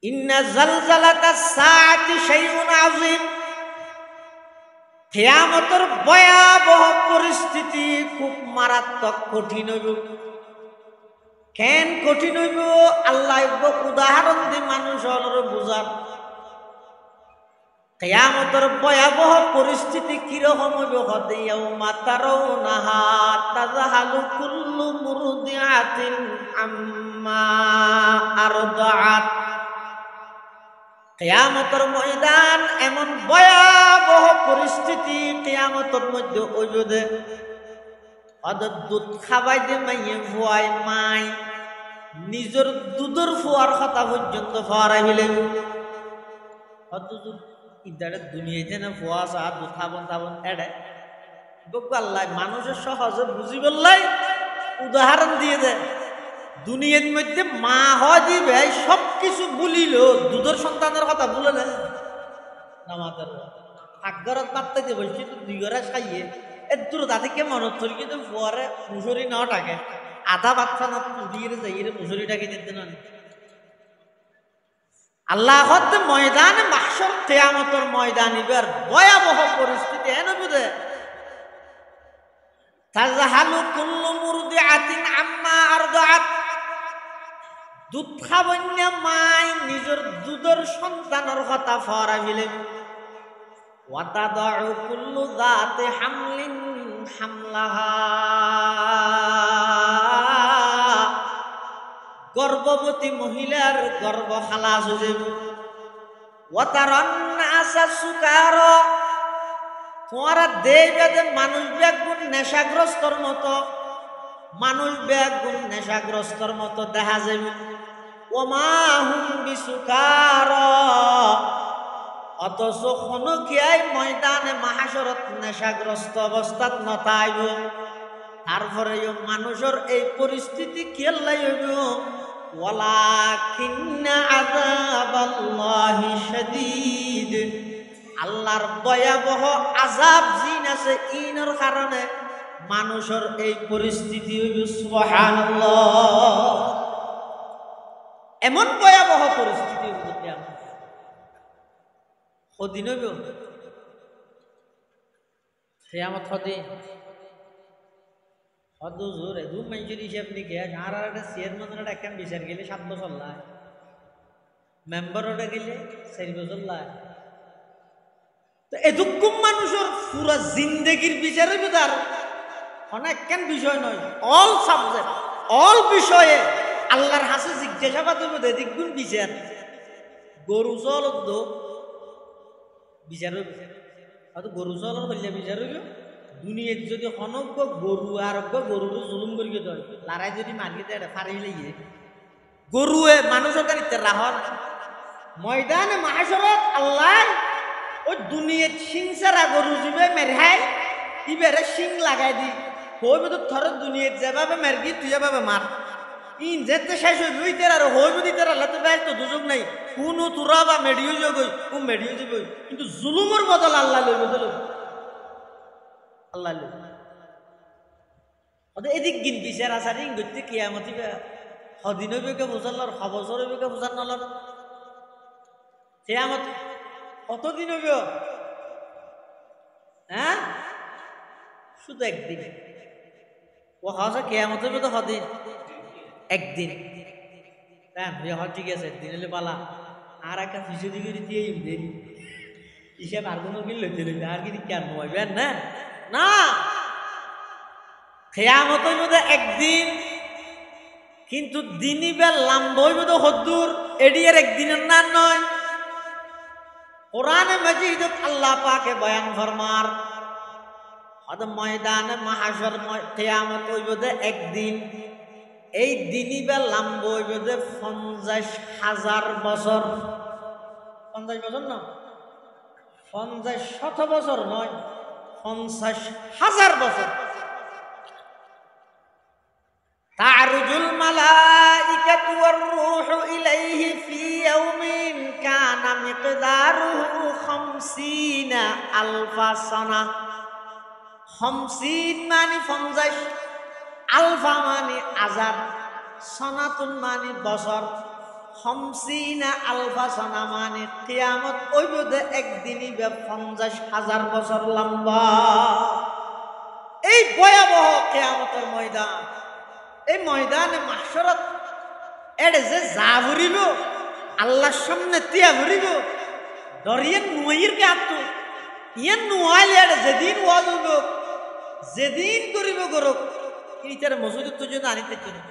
ইন্না জালজালাতাস সাআতি শাইউন আযীম, কিয়ামতের ভয়াবহ পরিস্থিতি খুব মারাত্মক কঠিন হইব। কেন কঠিন হইব? আল্লাহ উদাহরণ দি মানুষের বুঝার। কিয়ামতের ভয়াবহ পরিস্থিতি কিরকম হইব? ইয়াউমা তারাউনাহা তাযহালু কুল্লু মুরদিআতিন আম্মা আরদাআত। কিয়ামতের ময়দান এমন ভয়াবহ পরিস্থিতি কিয়ামতের মধ্যে হইব যে দুধ খাবাই দে মাইয়ে ফুয়াই মাই নিজের দুধের ফুয়ার কথা পর্যন্ত ফুয়ারাই ফেলে। ইদারে দুনিয়াতে না ফুয়া চা দুধ খাবন তাবন এড়ে আল্লাহ মানুষের সহজে বুঝি বললাই উদাহরণ দিয়ে দেয়। দুনিয়ার মধ্যে মা হয় দিবে সবকিছু বলিল, দুধের সন্তানের কথা বলে না। নামাজের আকগরত মারতে যে বলছি তো দুই ঘরে খাইয়ে এর দূর দাদি কে মনত করি, কিন্তু ফুয়ারে মুসুরি নাও টাকে আধা বাচ্চা না দিয়ে যাই মুসুরিটাকে দিতে না। আল্লাহ ময়দানে মাহশর কিয়ামতের ময়দান ইবার ভয়াবহ পরিস্থিতি এনে বুঝে। তাযহালু কুল্লু মুরদিআতিন আম্মা আরদাআত, দুধ খাবন্য মাই নিজের দুধের সন্তানের কথা ফরা ফেলে। ওয়া তাদাউ কুল্লু যাতি হামলিন হামলাহা, গর্ভবতী মহিলার গর্ভ খালাস হয়ে যাবে। ওয়া তারান নাসা সুকারা, তোমরা দেখবে যে মানুষ বেগুন নেশাগ্রস্তর মতো, মানুষ বেগুন নেশাগ্রস্তর মতো দেখা যাবে। ওমা হুম বিসুকারা, অথচ খনকিয়াই ময়দানে মাহশরত নেশাগ্রস্ত অবস্থাত নতাইব। তারপরে মানুষের এই পরিস্থিতি কেলাই হইব। ওয়ালাকিন্না আযাবাল্লাহি শাদীদ, আল্লাহর ভয়াবহ আযাব জিন আছে ইনের কারণে মানুষের এই পরিস্থিতি হইব। সুবহানাল্লাহ, এমন ভয়াবহ পরিস্থিতি হইব কিয়ামত কদিন হইব? কিয়ামত কদিন? জোর এদু মানুষের হিসাব নিকে আর একটা চেয়ারম্যানের একটা বিচার গেলে 7 বছর লাগে, মেম্বার ওটা গেলে 4 বছর লাগে। তো এদুকুম মানুষের পুরা জিন্দেগির বিচার হইবে তার অনেক কেন বিষয় নয়, অল সাবজেক্ট অল বিষয়ে আল্লাহর হাসে জিজ্ঞাসাবাদ হইব। এদিকগুণ বিচার গরু চল বিচার হইব, হয়তো গরু চল হইলে বিচার হইব। দুনিয়ার যদি অনজ্ঞ গরু আর গরুর জুলুম করি দেয়, লড়াই যদি মারি দেয় ফারি লাগিয়ে গরুয়ে মানুষের গাড়িতে রাহন ময়দানে মাহশরত আল্লাহ ওই দুনিয়ার সিং সারা গরু যাবে মেরহাই ইবারে সিং লাগাই দি হইবে তো থর দুনিয়ার যেভাবে মেরগি তুই যেভাবে মার ইন যেতে শেষ হইবে ওই তেরা হইবে দি তেরা লাতে বাইর তো দুযোগ নাই কোন তুরা বা মেডিও যাগই ও মেডিও যাবে, কিন্তু জুলুমের বদল আল্লাহ লইবে তো আল্লাহ লইবে। এদিক গিন বিচার আসার গতি কিয়ামতি সদিন হইবে বুঝার খবর হইবে বুঝার নলর কিয়ামত কতদিন হইব? হ্যাঁ, শুধু একদিন। ও হসে কিয়ামত হইবে তো সদিন একদিন। হ্যাঁ ঠিক আছে, একদিন হলে পালা আর একটা পিছু দিকে দিয়ে দেরি হিসাব আর কোনো কিন লইতে লইতে আর কি কেন হইবেন না না। কিয়ামত হইব তো একদিন, কিন্তু দিনই বেল লাম্ব হইব তো হদ্দুর, এডি আর একদিনের না নয়। কোরআনে মাজিদে আল্লাহ পাকে বয়ান ফরমার ময়দানে মাহশর কিয়ামত হইব যে একদিন, এই দিনই বেল লাম্ব হইব যে 50,000 বছর। 50 বছর না, 50 শত বছর নয়, 50,000 বছর। তা'রুজুল মালাইকাতু ওয়ার রূহু ইলাইহি ফি ইয়াউমিন কানা মিকদারুহু 50,000 সানা। 50 মানে 50, আলফা মানে হাজার, সনাতুন মানে বছর। 50 আলফা সানা মানে কিয়ামত ওই বোধে একদিনই 50,000 বছর লম্বা। এই ভয়াবহ কিয়ামতের ময়দান, এই ময়দানে মাহশরত এড়ে যে যা ভরিব আল্লাহর সামনে তিয়া ভরিব ডরিয়ে নুয়ের কে আত্ম ইয়ে নুয়াইলে এড়ে যেদিন ওয়াজ হইব যেদিন করিব গরক ইতার মসজিদ তো যদি আনিতে চলে।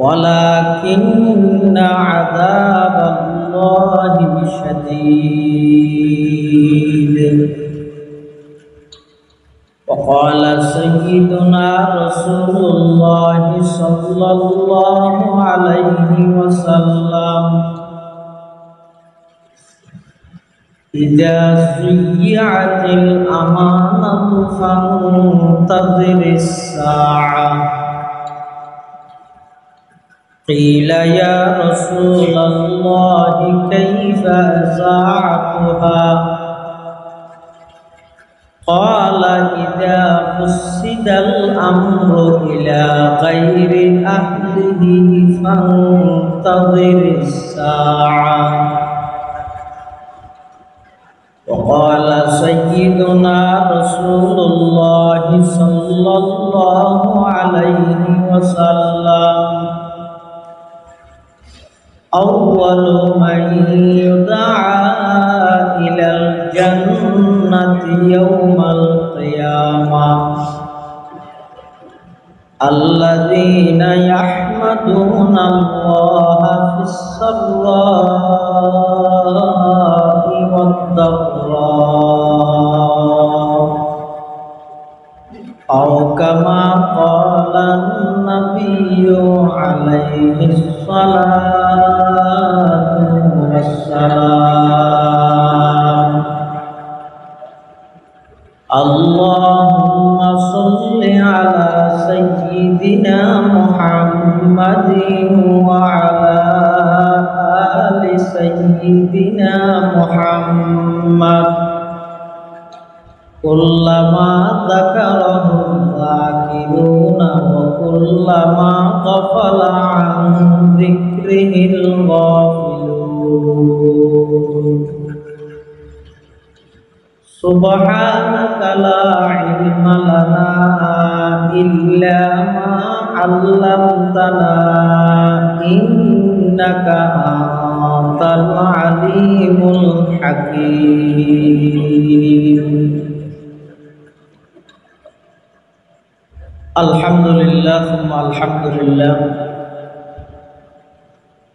ولكن عذاب الله شديد وقال سيدنا رسول الله صلى الله عليه وسلم إذا ضيعت الأمانة فانتظر الساعة قيل يا رسول الله كيف أذاعتها قال إذا فسد الأمر إلى غير أهله فانتظر الساعة وقال سيدنا رسول الله صلى الله عليه وسلم أول من يدعى إلى الجنة يوم القيامة الذين يحمدون الله في السراء والضراء أو كما قال النبي عليه الصلاة والسلام اللهم صل على سيدنا محمد وعلى آل سيدنا محمد كلما ذكره الذاكرون وكلما غفل عن ذكره الغافلون سبحانك لا علم لنا إلا ما علمتنا إنك أنت العليم الحكيم আলহামদুলিল্লাহ আলহামদুলিল্লাহ।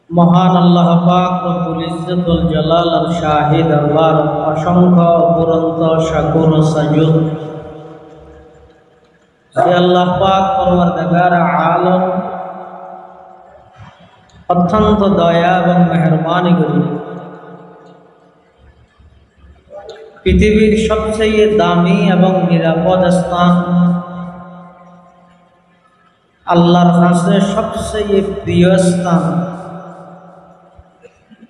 মহান আল্লাহ পাক রব্বুল ইজ্জতুল জালাল আর শাহী দরবার অসংখ্য অপরন্ত শাকুর ও সাজুদ যে আল্লাহ পাক পরওয়ারদিগার আলম অত্যন্ত দয়া এবং মেহেরবানি করে পৃথিবীর সবচেয়ে দামি এবং নিরাপদ স্থান আল্লাহর কাছে সবচেয়ে প্রিয় স্থান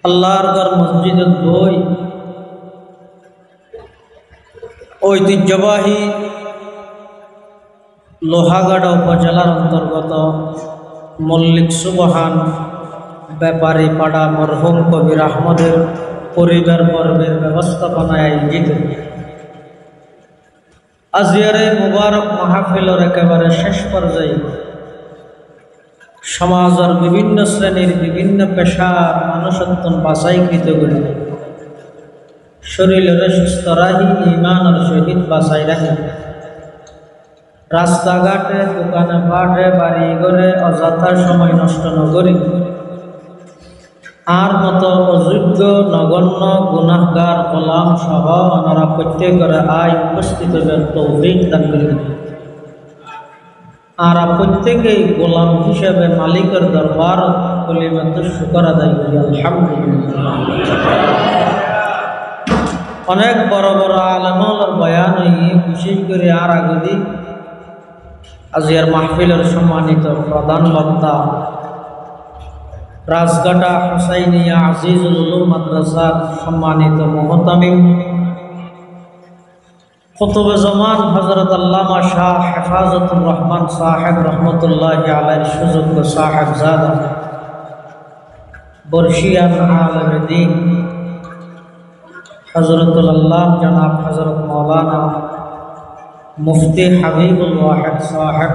আল্লাহর ঘর মসজিদে বই ঐতিহ্যবাহী লোহাগাড়া উপজেলার অন্তর্গত মল্লিক সুবহান ব্যাপারী পাড়া মরহুম কবির আহমদের পরিবার পর্বের ব্যবস্থাপনায় আয়োজিত আজিয়ারে মুবারক মাহফিলের একেবারে শেষ পর্যায়ে সমাজের বিভিন্ন শ্রেণীর বিভিন্ন পেশার মানুষত্ব বাছাইকৃত করে শরীরের সুস্থ রাখি ইমানের সহিত বাছাই রাখি রাস্তাঘাটে দোকানে পাটে বাড়ি ঘরে অযথা সময় নষ্ট নকরি আর মতো অযোগ্য নগণ্য গুনাহগার গোলাম সহ ওনারা প্রত্যেকের আয় উপস্থিত তৌফিক দান করি আর প্রত্যেকেই গোলাম হিসেবে মালিকের দরবার কলিমাত শুকর আদায় করি আলহামদুলিল্লাহ। অনেক বড় বড় আলেমের বয়ান বিশেষ করে আর আগে আজিয়ার মাহফিলের সম্মানিত প্রধান বক্তা রাজঘাটা হুসাইনিয়া আজিজুল উলুম মাদ্রাসার সম্মানিত মুহতামিম কুতুবে জামান হযরত আল্লামা শাহ হেফাজতুর রহমান সাহেব রহমতুল্লাহি আলাইহির সুযোগ্য সাহেবজাদা বর্ষিয়ান আলম দিন হজরতুল আল্লাহ জনাব হজরত মৌলানা মুফতি হাবিবুল ওয়াহিদ সাহেব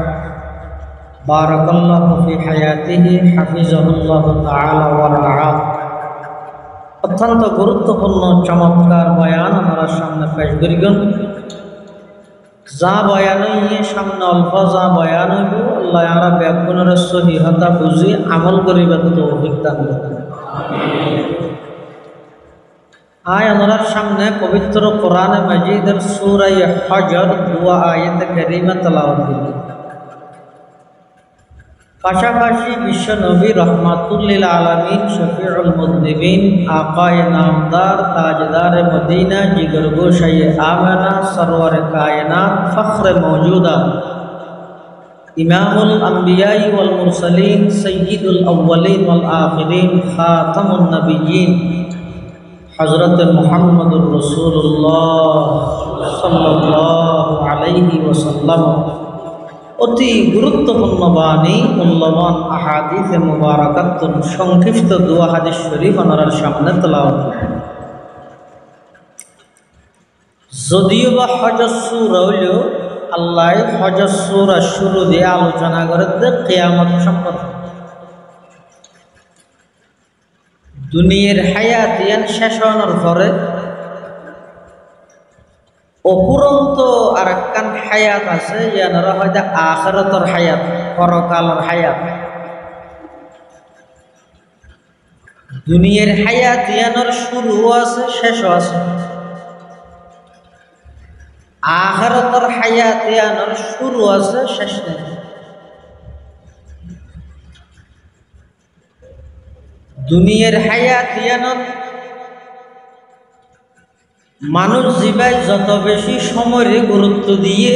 বারাকাল্লাহু ফি হায়াতিহি হাফিজাহুল্লাহু তাআলা ওয়া রাআহ। অত্যন্ত গুরুত্বপূর্ণ চমৎকার বয়ান আমরা সামনে পেশ করিগন। যা বয়ান সামনে অল্প যা বয়ান হইব আল্লাহ আমরা ব্যাকুণের সহিহতা বুঝি আমল করিবার তৌফিক দান করুন। আয় আমরা সামনে পবিত্র কোরআনে মাজিদের সূরা হজর 2 আয়াত কারিমা তেলাওয়াত করব। পাশাপাশি বিশ্ব নবী রহমাতুল লিল আলামিন শফিউল মুযনিবিন আকায়ে নামদার তাজদারে মদিনা জিগরগোশায়ে আমেনা সরওয়ারে কায়নাত ফখরে মওজুদা ইমামুল আম্বিয়াই ওয়াল মুরসালিন সাইয়্যিদুল আউওয়ালিন ওয়াল আখিরিন খাতামুন নবিয়্যিন হযরত মুহাম্মদুর রাসূলুল্লাহ সাল্লাল্লাহু আলাইহি ওয়াসাল্লাম অতি গুরুত্বপূর্ণ বাণী মূল্যবান আহাদিস মুবারাকাতুন সংক্ষিপ্ত দোয়া হাদিস শরীফ আপনার সামনে তেলাওয়াত করব। যদিও বা হজর সূরা হইল আল্লাহ হজর সূরা শুরু দিয়ে আলোচনা করে কিয়ামত সম্পর্কে। দুনিয়ার হায়াত ইয়ান শেষ হওয়ার পরে অপুরন্ত আর একখান হায়াত আছে, ইয়ানারা হয়তো আখিরাতের হায়াত, পরকালের হায়াত। দুনিয়ার হায়াত ইয়ানোর শুরু আছে শেষও আছে, আখিরাতের হায়াত ইয়ানোর শুরু আছে শেষ নেই। দুনিয়ার হায়াত ইয়ানোর মানুষ জীবায় যত বেশি সময়ের গুরুত্ব দিয়ে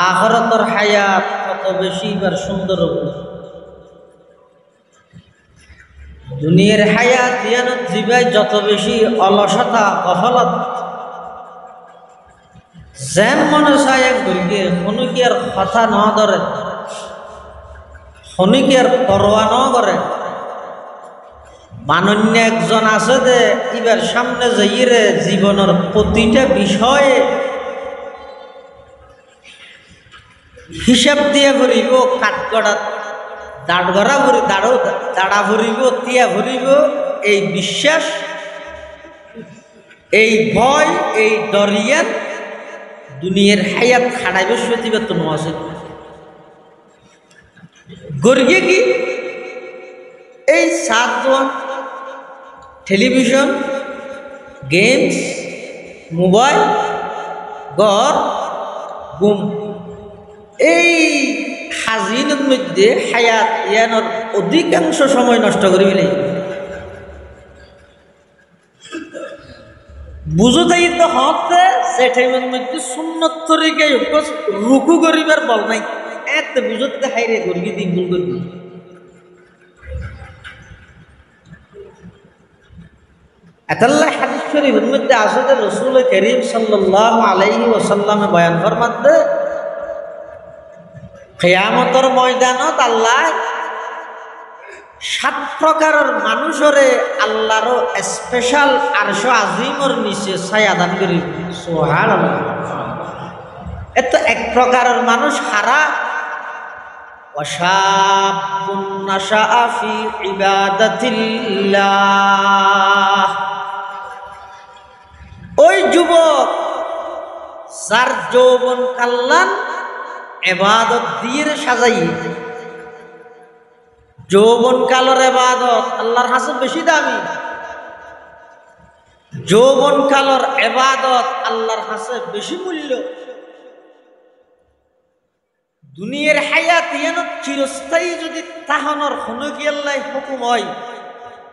আখিরাতের হায়াত তত বেশি এবার সুন্দর হবে। দুনিয়ার হায়াত ইয়ানত জীবায় যত বেশি অলসতা গফলত যেন মনে চায় ঘুরিয়ে কোনো কি আর কথা ন ধরে, কোনো কি আর পরোয়া ন করে। মানন্য একজন আছে যে এবার সামনে যাইরে জীবনের প্রতিটা বিষয়ে হিসাব দিয়ে ভরিব, কাঠগড়া দাঁড়গড়া ভরি দাঁড়া ভরিব, তিয়া ভরিব। এই বিশ্বাস, এই ভয়, এই ডরিয়ান দুনিয়ার হায়াত খাড়াইবে সতিবার তো আছে গড়িয়ে কি এই সাত দোয়া টেলিভিশন, গেমস, মোবাইল, ঘর, ঘুম, এই হাজিনের মধ্যে হায়াত ইয়ানোর অধিকাংশ সময় নষ্ট করে ফেলে। বুঝো তাই তো হতে সে টাইমের মধ্যে সুন্নত তরিকে রুকু করিবার বল নাই, এত বুঝতে হাইরে গরিয়ে দিন ভুল করবি। এতাল্লাহ হাদিস শরীফের মধ্যে আছে যে রাসূল করিম সাল্লাল্লাহু আলাইহি ওয়াসাল্লামে বয়ান ফরমাতে কিয়ামতের ময়দানত আল্লাহ 7 প্রকারের মানুষরে আল্লাহর স্পেশাল আরশ আজিমর নিচে ছায়া দান করি। সুবহানাল্লাহ। এত এক প্রকারের মানুষ হারা ওয়াশাবুন নাশাআ ফি ইবাদাতিল্লাহ, ওই যুবক যার যৌবন কাল্লান ইবাদত দিয়ে সাজাই। যৌবন কালের ইবাদত আল্লাহর কাছে বেশি দামি, যৌবন কালের ইবাদত আল্লাহর কাছে বেশি মূল্য। দুনিয়ার হায়াত ইয়ানত চিরস্থায়ী যদি তাহানোর হনকি আল্লাহ হুকুম হয়,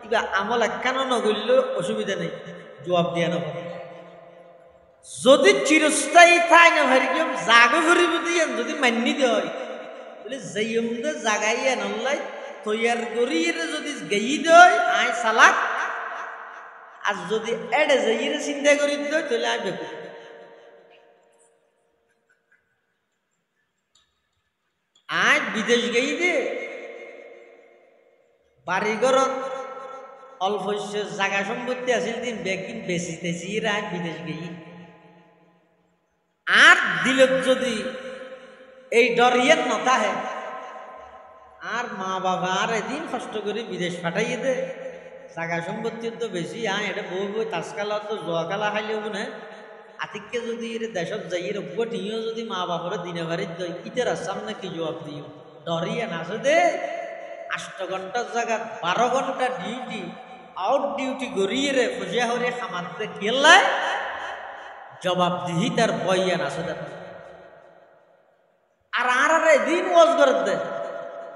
ইবা আমল কেন নগরলে অসুবিধা নেই, জবাব দিয়া না। যদি চিরস্থায়ী থাই না ভাই কেউ জাগো ঘুরিব দিয়ে যদি মান্যি দেয় বলে যাইমদে জাগাই আনল্লাই তৈয়ার করিয়ে যদি গেই দেয় আয় সালাক, আর যদি এডে যাইয়ে চিন্তা করি দেয় তাহলে আয় বেকু। আয় বিদেশ গেই দে বাড়িঘরত অল্প জায়গা সম্পত্তি আছিল দিন বেকিন বেশি তেছি রায় বিদেশ গেই আর দিলত যদি এই ডরিয়েন নতাহে আর মা বাবা আর এদিন কষ্ট করে বিদেশ পাঠাইয়ে দে জায়গা সম্পত্তির তো বেশি এটা বউ বই তাজকালা তো জোয়াকালা খাইলেও না আতিককে যদি দেশত যাই রব্ব টিও যদি মা বাবার দিনে বাড়ির দই ইতের সামনে কি জবাব দিও ডরিয়ে নাচে দে 8 ঘন্টার জায়গা 12 ঘন্টা ডিউটি আউট ডিউটি গড়িয়ে রে খুঁজে হরে খামাতে গেলায় জবাব দিহি তার বইয়া নাচে দে আর দিন ওয়াজ করে দে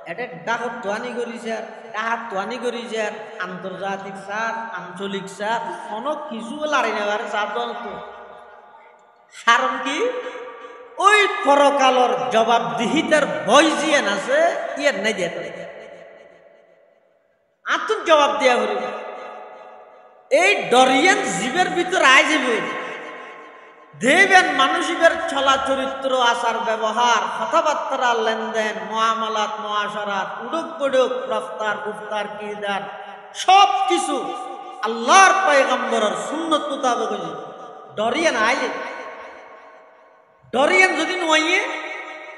এটা ডাকত তোয়ানি করিছে আর ডাহাত তোয়ানি করিছে আর আন্তর্জাতিক সার আঞ্চলিক সার অনেক কিছু লাড়ি নেবার সার কারণ কি ওই পরকালর জবাব দিহিতার ভয় জিয়ে আছে ইয়ার নাই দিয়ে আতুন জবাব দিয়া করি এই ডরিয়ান জীবের ভিতর আয় যাবে দেবেন মানুষের চলা চরিত্র আচার ব্যবহার কথাবার্তা লেনদেন মুআমালাত মুআশারাত উডুক পড়ুক রফতার গুফতার কিরদার সব কিছু আল্লাহর পয়গম্বরের সুন্নত মোতাবেক ডরিয়ান আয় ডরিয়ান যদি নয়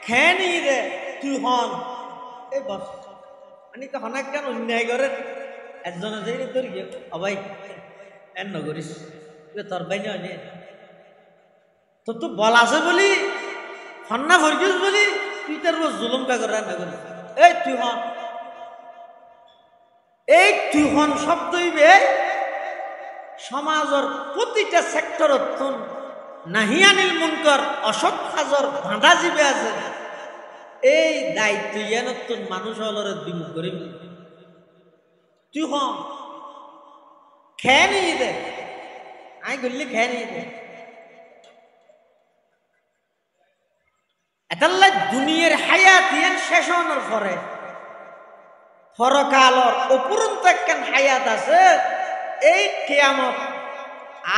খেয়ে নিয়ে দে তুই হন এই বস মানে তো অনেক কেন অন্যায় করে একজনে যাই তোর গিয়ে অবাই এন নগরিস তোর বাই নিয়ে তো তুই বল আছে বলি ফন্না ভরগিস বলি তুই তার জুলুম কা করে রান্না করিস এই তুই হন শব্দই বে সমাজের প্রতিটা সেক্টরত নাহিয়ানিল মুনকার অসৎ কাজর বাঁধা জীবে আছে এই দায়িত্ব ইয়ানতুন মানুষ হলরে বিমুখ করিব তুই হন খেয়ে নিয়ে দে আই গল্লি খেয়ে নিয়ে দে এতাল্লা দুনিয়ার হায়াত ইয়ান শেষ হওয়ার পরে পরকালর অপুরন্ত একখান হায়াত আছে এই কিয়ামত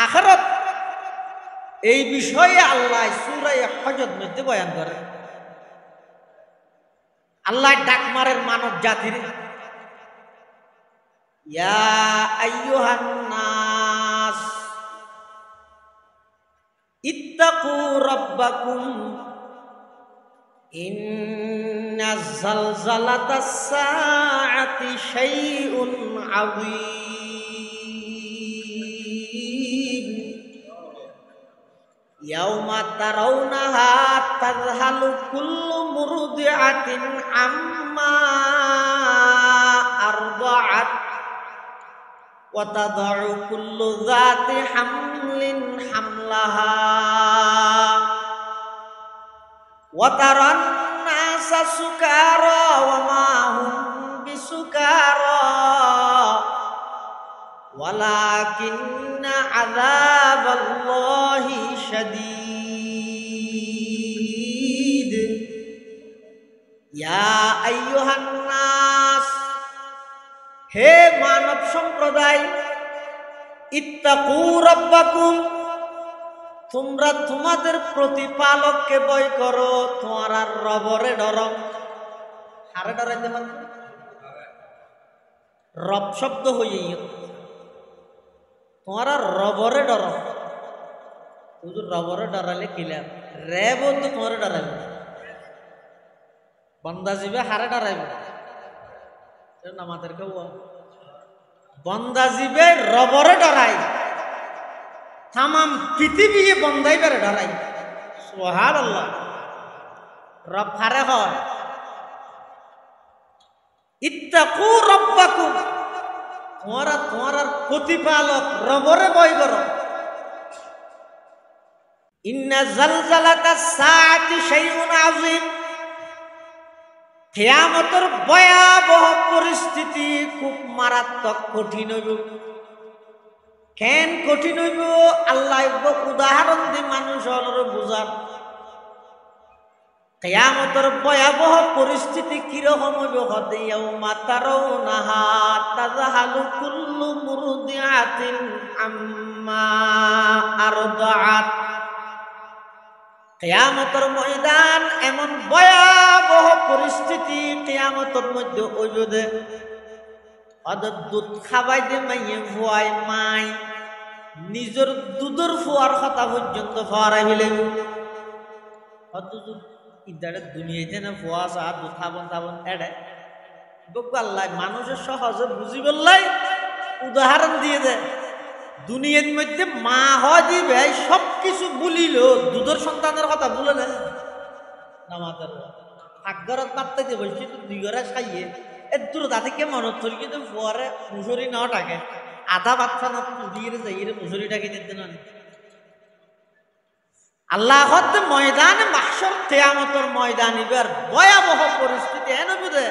আখিরাত এই বিষয়ে আল্লাহ সূরা হজর মধ্যে বয়ান করে আল্লাহ ডাক মারের মানব জাতির ইয়া আইয়ুহান নাস ইত্তাকু রাব্বাকুম ইন্না যালজালাতাস সাআতি শাইউন আযীম ইয়াউমা তারাউনাহা তাযহালু কুল্লু মুরদিআতিন আম্মা আরদাআত ওয়া তাদাউ কুল্লু যাতি হামলিন হামলাহা ওয়া তারান নাসা সুকারা ওয়া মা হুম বিসুকারা ওয়ালাকিন্না আযাবাল্লাহি শাদীদ ইয়া আইয়ুহান নাস হে মানব সম্প্রদায় ইত্তাকু রাব্বাকুম তোমরা তোমাদের প্রতিপালককে ভয় করো তোমার আর রবরে ডরো হারে ডরাইতে পারো রব শব্দ হইয়ে তোমার আর রবরে ডরো হুজুর রবরে ডরালে কিলা রে বলতো তোমার ডরাইবে বন্দা জীবে হারে ডরাইবে আমাদেরকে বন্দা জীবে রবরে ডরাই তামাম পৃথিবী বন্দাই বেড়ে ডরাই সুবহানাল্লাহ রব হারে হয় ইত্তাকু রাব্বাকুম তোমার প্রতিপালক রবরে ভয় করো ইন্না যালজালাতাস সাআতি শাইউন আযীম কিয়ামতের ভয়াবহ পরিস্থিতি খুব মারাত্মক কঠিন হইব কেন কঠিন হইব আল্লাহ উদাহরণ দি মানুষ হলরে বুঝার কিয়ামতের ভয়াবহ পরিস্থিতি কিরকম হইব হতে ইয়াউমা তারাউনাহা তাযহালু কুল্লু মুরদিআতিন আম্মা আরদাআত কিয়ামতের ময়দান এমন ভয়াবহ পরিস্থিতি কিয়ামতের মধ্যে হইব যে অদর দুধ খাবাই দে মাইয়ে ভুয়াই মাই নিজের দুধের ফুয়ার কথা পর্যন্ত ফরাই ফেলে অত ইদারে দুনিয়াতে না ফুয়া চা দুধ খাবন তাবন এড়ে আল্লাহ মানুষের সহজে বুঝি বললাই উদাহরণ দিয়ে দেয় দুনিয়ার মধ্যে মা হয় দিবে সব কিছু বলিল দুধের সন্তানের কথা বলে না নামাজের আকগরত মারতে যে বলছি তো দুই ঘরে খাইয়ে এর দূর দাদি কে মনত চলি কিন্তু পরে মুসুরি নাও টাকে আধা বাচ্চা না দিয়ে যাই মুসুরিটাকে দিতে না আল্লাহ ময়দানে মাহশর কিয়ামতের ময়দান এবার ভয়াবহ পরিস্থিতি এনে বুঝে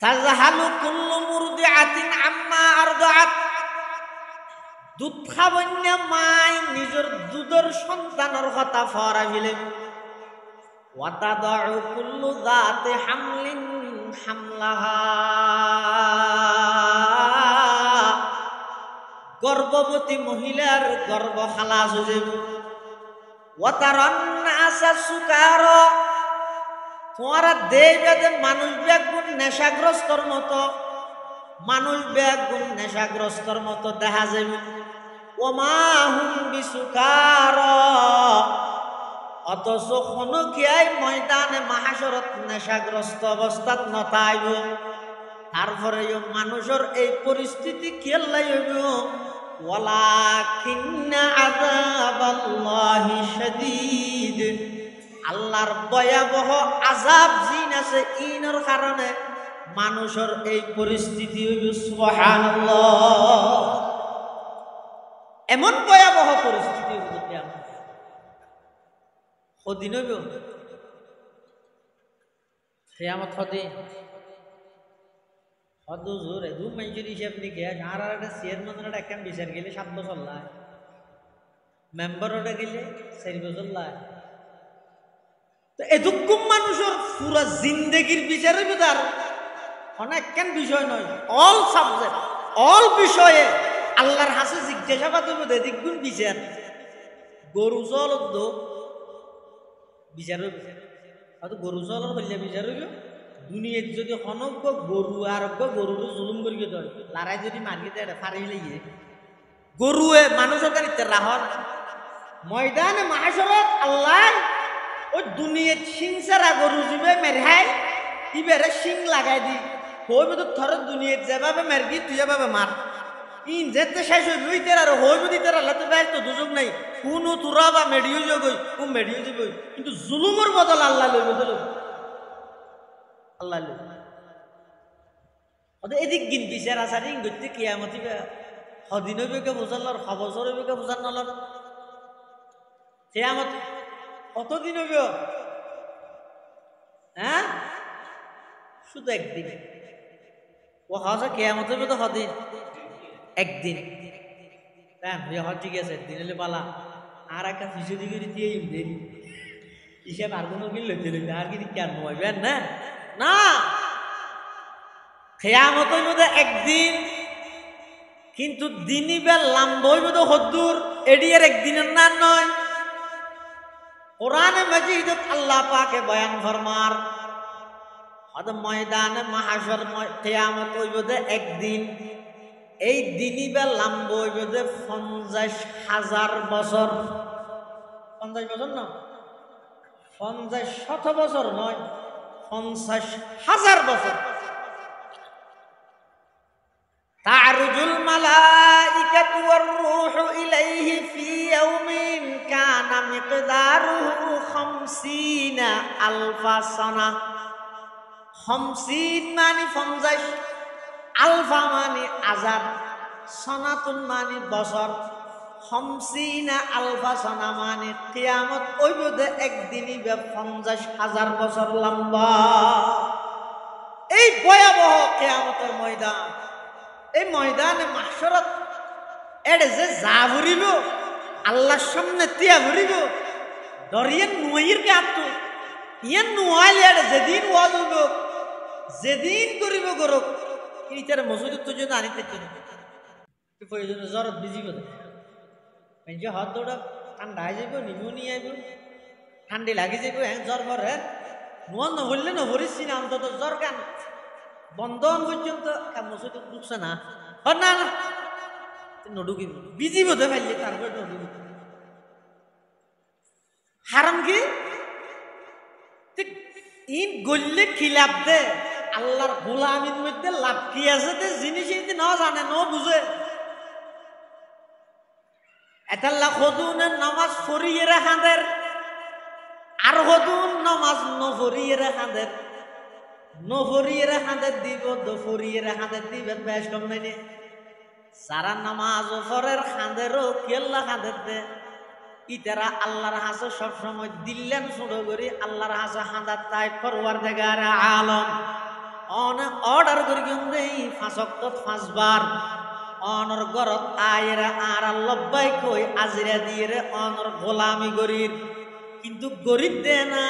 তাজহালু কুল্লু মুরদিআতিন আম্মা আরদাআত দুধ খাবন্য মাই নিজের দুধের সন্তানের কথা ফরা ফেলে ওয়াতাদাউ কুল্লু যাতি হামলিন হামলাহা গর্ভবতী মহিলার গর্ভ খালাস হয়ে যাবে ওয়াতারান নাসা সুকারা তোমারা দেখবে যে মানুষ বেগুন নেশাগ্রস্তর মতো মানুষ বেগুন নেশাগ্রস্তর মতো দেখা যাবে ওমা হুম বিসুকারা অথচ খনকিয়াই ময়দানে মাহাশরত নেশাগ্রস্ত অবস্থাত নতাইব তারপরে মানুষের এই পরিস্থিতি খেলাই হইব ওয়ালাকিন্না আযাবাল্লাহি শাদীদ আল্লাহর ভয়াবহ আযাব জিন আছে ইনের কারণে মানুষের এই পরিস্থিতি হইব সুবহানাল্লাহ এমন ভয়াবহ পরিস্থিতি হইব কিয়ামত কদিন হইব কিয়ামত কদিন কত জোর দু মানুষের হিসাব নিকে আর একটা চেয়ারম্যানের একটা বিচার গেলে 7 বছর লাগে মেম্বার ওটা গেলে 4 বছর লাগে তো এদুকুম মানুষের পুরা জিন্দেগির বিচার হইব তার অনেক কেন বিষয় নয় অল সাবজেক্ট অল বিষয়ে আল্লাহর হাসে জিজ্ঞাসাবাদ হইব এদিকগুণ বিচার গরু চলত বিচার হইব হয়তো গরু চলর হইলে বিচার হইব দুনিয়ার যদি অনজ্ঞ গরু আর গরুর জুলুম করিয়ে দেয় লড়াই যদি মারিয়ে দেয় ফারি লাগিয়ে গরুয়ে মানুষের গাড়িতে রাহন ময়দানে মাহাশরত আল্লাহ ওই দুনিয়ার সিং সারা গরু যাবে মেরহাই ইবারে সিং লাগাই দি হইব তো থর দুনিয়ার যেভাবে মারবি তুই যেভাবে মার ইন যেতে শেষ হইব ওই তেরা হইব দি তেরা আল্লাহ তো বেশ তো দুযোগ নাই কোনো তোরা বা মেডিও যাবই ও মেডিও যাবই কিন্তু জুলুমের বদল আল্লাহ লইব দিল আল্লাহ এদিক গিন বিচার আসার গতি কিয়ামতি সদিন হইবে বুঝার খবর হইবে বুঝার নলর কিয়ামত কতদিন হইব হ্যাঁ শুধু একদিন ও হজা কিয়ামত হইবে তো সদিন একদিন হ্যাঁ ঠিক আছে একদিন হলে পালা আর একটা পিছু দিকে দিয়ে দেরি হিসাব আর কোনো কিনলে আর কি কেন হইবেন না না কিয়ামত হইব একদিন কিন্তু দিনই বেল লম্বা হইব তো হদ্দুর এডিয়ার একদিনের না নয় কোরআনে মাজিদে আল্লাহ পাকে বয়ান ফরমার ময়দানে মাহাশর কিয়ামত হইব একদিন এই দিনই বেল লম্বা হইব 50,000 বছর 50 বছর না 50 বছর নয় 50,000 বছর তা'রুজুল মালাইকাতু ওয়ার রূহু ইলাইহি ফি ইয়াউমিন কানা মিকদারুহু 50,000 সানা 50 মানে 50 আলফা মানে আজাদ সনাতুন মানে বছর 50,000 সানা মানে কিয়ামত ওই বোধে একদিনই 50,000 বছর লম্বা এই ভয়াবহ কিয়ামতের ময়দান এই ময়দানে মাহশরত এড়ে যে যা ভরিব আল্লাহর সামনে তিয়া ভরিব দরিয়ে নুয়ের কে আত্ম ইয়ে নুয়াইলে এড়ে যেদিন ওয়াজ হইব যেদিন করিব গরক এইটার মজুরি তো যদি আনিতে চাই প্রয়োজনে জ্বরত বিজিব যে হাত দৌড়া ঠান্ডা হয়ে যাব নিমোনিয়া আইব ঠান্ডি লাগি যাব হ্যাঁ জ্বর ভর হ্যাঁ নোয়া নহরলে নহরিস না অন্তত জ্বর গান বন্ধন পর্যন্ত মসজিদ ঢুকছে না না না নডুকি বিজি বোধে ফেললি তারপরে নডুকি হারাম কি ইন গল্লে খিলাপ দে আল্লাহর গোলামির মধ্যে লাভ কি আছে দে জিনিস যদি না জানে ন বুঝে এতাল্লা খদুনের নামাজ ফরিয়ে রাখাদের আর খদুন নামাজ নফরিয়ে রাখাদের নফরিয়ে রাখাদের দিব দফরিয়ে রাখাদের দিবেন বেশ কম নেই সারা নামাজ ফরের খাঁদেরও কেল্লা খাঁদের দে ইতারা আল্লাহর হাসে সবসময় দিল্লেন শুরু করি আল্লাহর হাসে হাঁদার তাই ফরওয়ার দেগার আলম অর্ডার করি কিন্তু ফাঁসক্ত ফাঁসবার অনর গরত আয়েরা আর লব্বাই কই আজিরা দিয়ে রে অনর গোলামি গরির কিন্তু গরিব দে না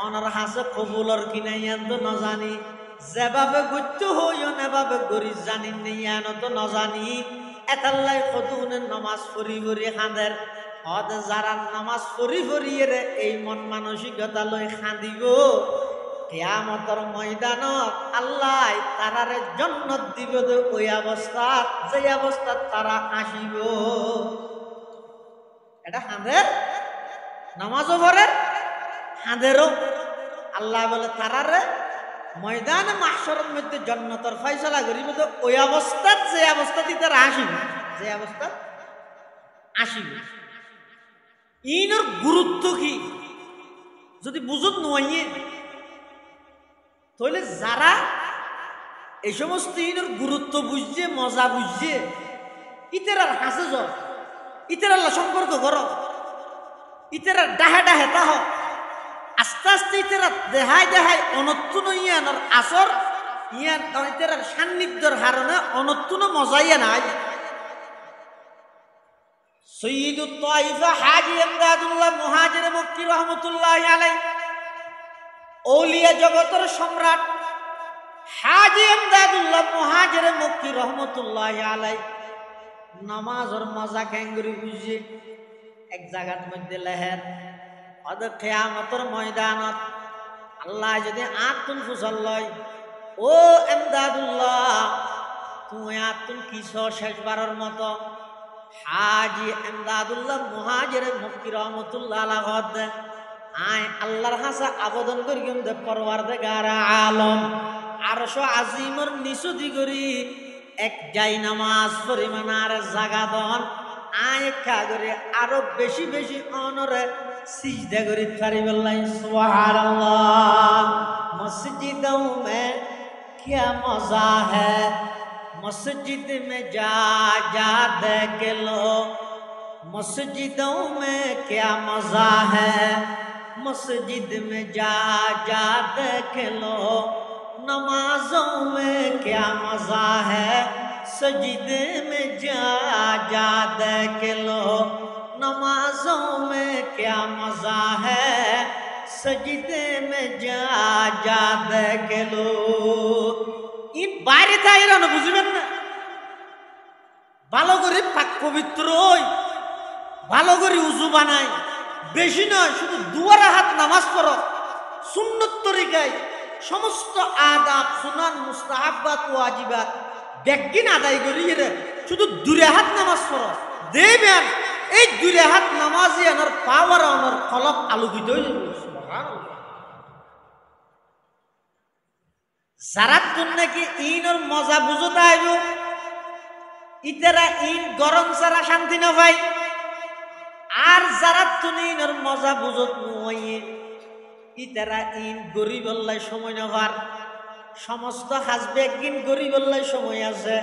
অনর হাসে কবুলর কিনাইয়ান তো ন জানি যেভাবে গত্য হইও নেভাবে গরিব জানি নেইয়ান তো ন জানি এতাল্লাই কতুনের নামাজ ফরি ফরি খাঁদের হদ যারা নামাজ ফরি ফরিয়ে রে এই মন মানসিকতা লই খাঁদিব কিয়ামতের ময়দানত আল্লাহ তারারে জান্নাত দিব ওই অবস্থা যে অবস্থা তারা আসিব এটা হাঁদের নামাজও পড়ে হাঁদেরও আল্লাহ বলে তারারে ময়দানে মাহশরের মধ্যে জান্নাতের ফয়সালা করিব তো ওই অবস্থা যে অবস্থাতে তারা আসিব যে অবস্থা আসিব ইনর গুরুত্ব কি যদি বুঝত নয় তাহলে যারা এই সমস্ত ইনর গুরুত্ব বুঝছে মজা বুঝছে ইতেরার হাসে জ্বর ইতেরার সম্পর্ক কর ইতেরার ডাহে ডাহে তাহ আস্তে আস্তে ইতেরা দেহাই দেহাই অনত্তুন ইয়ানোর আসর ইয়ান ইতেরার সান্নিধ্যর কারণে অনত্তুন মজাইয়া নাই সৈয়দুত তাইফা হাজী ইমদাদুল্লাহ মুহাজির মক্কি রহমাতুল্লাহি আলাইহি ওলিয়া জগতের সম্রাট হাজী ইমদাদুল্লাহ মুহাজির মক্কি রহমাতুল্লাহি আলাইহি নামাজের মজা কেঙ্গুরি বুঝে এক জায়গার মধ্যে লেহের অদ কিয়ামতের ময়দানত আল্লাহ যদি আতুন ফুসল লয় ও ইমদাদুল্লাহ তুই আতুন কিসো শেষবারের মতো হাজী ইমদাদুল্লাহ মুহাজির মক্কি রহমাতুল্লাহ আলাইহি আয় আল্লাহর হাসা আবেদন করি কিন্তু পরওয়ারদিগার আলম আরশ আজিমর নিসুদি করি এক যাই নামাজ পরিমাণ আর জাগা দন আয় খা করে আরো বেশি বেশি অনরে সিজদা করি পারিবল্লাই সুবহানাল্লাহ মসজিদों में क्या मजा है मस्जिद में जा जा देख लो मस्जिदों में क्या मजा है मस्जिद में जा जा देख लो नमाजों में क्या मजा है सजदे में जा जा देख लो नमाजों में क्या मजा है सजदे में जा जा देख लो इन বাইরে তাইরা না বুঝবেন না ভালো করে পাক পবিত্র হই ভালো করে উযু বানাই বেশি নয় শুধু দুয়া রাকাত নামাজ পড়ো সুন্নত তরিকায় সমস্ত আদাব সুনান মুস্তাহাব্বাত ওয়াজিবাত বেগিন আদায় করি রে শুধু দুই রাকাত নামাজ পড়ো দেবেন এই দুই রাকাত নামাজে আনার পাওয়ার আনার কলব আলোকিত হয়ে যাবে সুবহানাল্লাহ যারা তুন নাকি ইনর মজা বুঝতে আইব ইতারা ইন গরম সারা শান্তি না ভাই আর যারা তুন ইনর মজা বুঝত নয় ইতারা ইন গরিব আল্লাহ সময় না ভার সমস্ত হাসবে একদিন গরিব আল্লাহ সময় আছে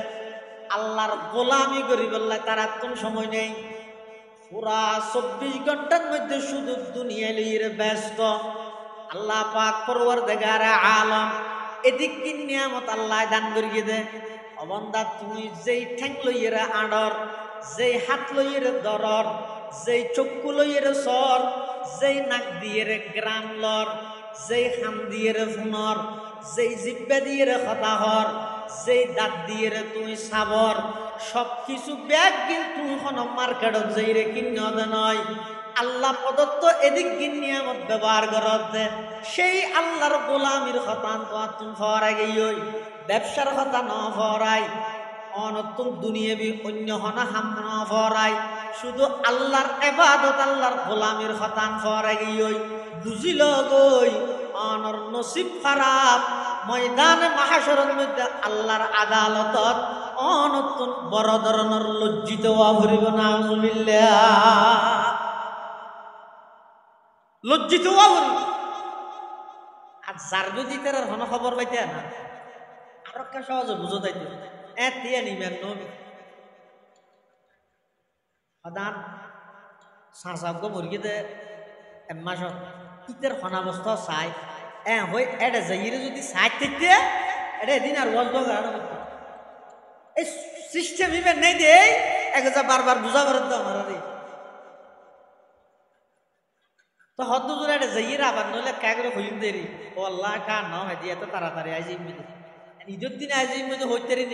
আল্লাহর গোলামি গরিব আল্লাহ তারা তুন সময় নেই পুরা 24 ঘন্টার মধ্যে শুধু দুনিয়া লইয়ে ব্যস্ত আল্লাহ পাক পরওয়ারদিগার আলম এদিক কি নিয়ামত আল্লাহ দান করিয়ে দে অবন্দা তুমি যেই ঠ্যাং লইয়ে আড়র যেই হাত লইয়ে দরর যেই চক্ষু লইয়ে সর যেই নাক দিয়ে গ্রাম লর যেই খাম দিয়ে ফুনর যেই জিব্বা দিয়ে খতাহর যেই দাঁত দিয়ে তুই সাবর সব কিছু ব্যাগ কিন্তু মার্কেটত যেই রে কিন্ন নয় আল্লাহ প্রদত্ত এদিক নিয়ামত ব্যবহার করতে সেই আল্লাহর গোলামির খতান তো তুমি হওয়ার আগেই ব্যবসার কথা ন ফরাই অনতুন দুনিয়াবি অন্য হনা হাম ন ফরাই শুধু আল্লাহর ইবাদত আল্লাহর গোলামির কথা ফরাই গই বুঝিল গই অনর নসিব খারাপ ময়দানে মাহশরের মধ্যে আল্লাহর আদালতত অনতুন বড় ধরনের লজ্জিত হওয়া ভরিব নাউজুবিল্লাহ লজ্জিত হওয়া ভরিব আর যার যদি তার হন খবর পাইতে না আর একটা সহজে বুঝো তাইতে এতে নিবেন নবী সদান সাসাবগো মুরগিতে এমাসত ইতের হনাবস্থা চাই হই এটা যাইরে যদি চাই থেকে এটা এদিন আর ওয়াজ গান এই সিস্টেম ইভেন নেই দে একজা বারবার বুঝা করেন তো আমার তো হদ্দ জোরে এটা যাইরে আবার নইলে কে করে হইম দেরি ও আল্লাহ কার নাম হেদি এত তাড়াতাড়ি আইজি মিদে ঈদের দিনে আইজি মিদে হইতে রে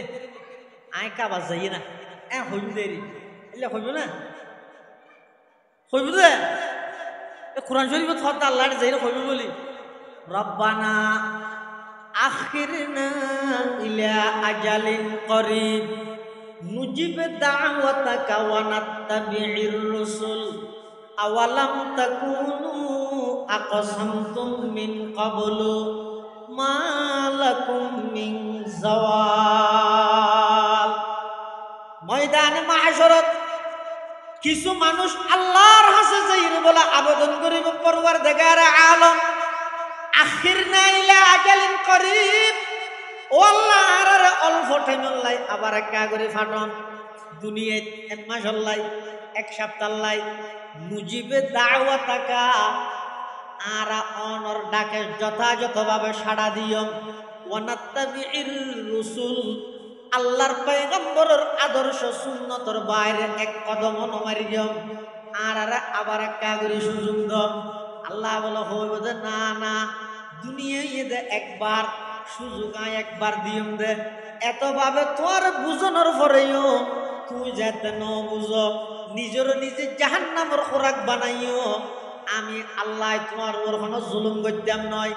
আয় কাবার যাই না হইম দেরি এলে হইব না হইব দে কোরআন শরীফত হদ্দ আল্লাহ যাইরে হইব বলি রব্বানা আখিরনা ইলা আজালিন করিব নুজিব দাওয়াতাকা ওয়া নাত্তাবি'ir রুসুল আওয়ালাম তাকুনু আকসামতুম মিন ক্বাবলু মা লাকুম মিন যাওয়াল ময়দানে মাহশরত কিছু মানুষ আল্লাহর কাছে যাইরে বলে আবেদন করিব পরওয়ারদিগার আলম আখিরনা ইলা আজালিন করিব ও আল্লাহ আর অল্প টাইমলাই আবার একা করে ফাটন দুনিয়ায় এক মাস হল্লাই এক সপ্তাহ লাই মুজিবে দাওয়াতাকা আর অনর ডাকে যথাযথভাবে সাড়া দিও ওয়ানাত্তাবি'ir রুসুল আল্লাহর পয়গম্বরের আদর্শ সুন্নতর বাইরে এক কদম নমারিও আর আবার একা করে সুযোগ দাও আল্লাহ বলে হইব যে না না দুনিয়ায় দে একবার সুযোগ আয় একবার দিয়ম দে এতভাবে তোর বুঝানোর পরেও তুই যাতে ন বুঝ নিজের নিজে জাহান্নামের খোরাক বানাইও আমি আল্লাহ তোমার ওর কোনো জুলুম করতাম নয়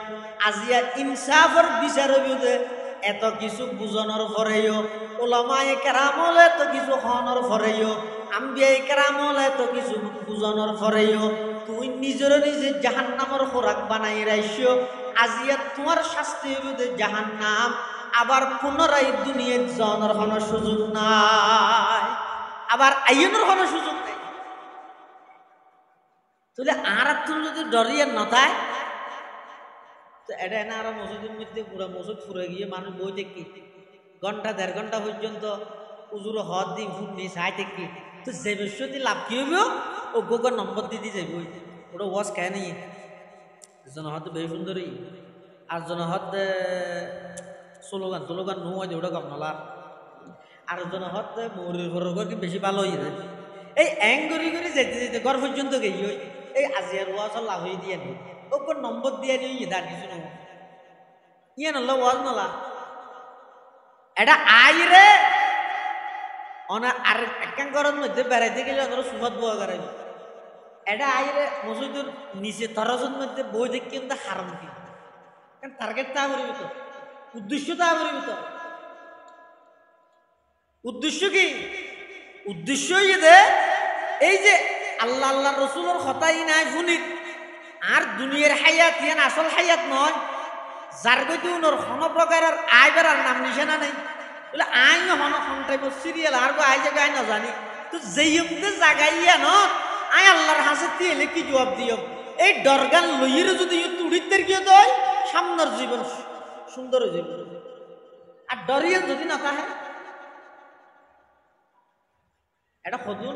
আজিয়া ইনসাফের বিচার হইবে এত কিছু বুঝানোর পরেও ওলামায়ে কেরাম হলে এত কিছু হওয়ানোর পরেও আম্বিয়ায়ে কেরাম হলে এত কিছু বুঝানোর পরেও তুই নিজের নিজে জাহান্নামের খোরাক বানাই রাইছো আজিয়া তোমার শাস্তি হইবে জাহান্নাম আবার পুনরায় দুনিয়ায় যাওয়ার কোনো সুযোগ নাই আবার আইনের কোনো সুযোগ নেই তাহলে আর তুমি যদি ডরিয়ে নথায় তো এটা না আরো মসজিদের মধ্যে পুরো মসজিদ ফুরে গিয়ে মানুষ বই দেখি ঘন্টা দেড় ঘন্টা পর্যন্ত উজুর হদ দি ফুট নিয়ে চাই দেখি তো যে বিষয়টি লাভ কি হইব ও গোগর নম্বর দিয়ে দিয়ে যাবো ওটা ওয়াশ খায় নিয়ে জনহদ বেশ সুন্দরী আর জনহদ স্লোগান স্লোগান নো হয় ওটা কম নলা আর জনহদ মৌরির ঘর কি বেশি ভালো হয়ে যায় এই অ্যাং করি করে যেতে যেতে ঘর পর্যন্ত গেই ওই এই আজিয়ার ওয়াজ লাভ হয়ে দিয়ে নি ওপর নম্বর দিয়ে নিয়ে দাঁড় কিছু না ইয়ে নলা ওয়াজ নলা এটা আই রে অনা আর একখান ঘরের মধ্যে বেড়াইতে গেলে ওনারা সুফাত বোয়া করাইবে এটা আই রে মসজিদের নিচে তরজের মধ্যে বই দেখি কিন্তু হারাম কি কারণ টার্গেট তা করিবি তো উদ্দেশ্য তা করিবি তো উদ্দেশ্য কি উদ্দেশ্য যে এই যে আল্লাহ আল্লাহ রসুলের কথাই নাই শুনিত আর দুনিয়ার হায়াত ইয়ান আসল হায়াত নয় যার গতি উনোর কোনো প্রকারের আয় বেড়ার নাম নিশানা নেই বলে আইন হন টাইপ সিরিয়াল আর আই জায়গায় আই না জানি তো যেই জাগাইয়া ন আই আল্লাহর হাসে তিলে কি জবাব দিও এই ডরগান লইয়ের যদি তুড়িতের গিয়ে দেয় সামনের জীবন সুন্দর হয়ে যাবে আর ডরিয়ে যদি না তাহে এটা হদুন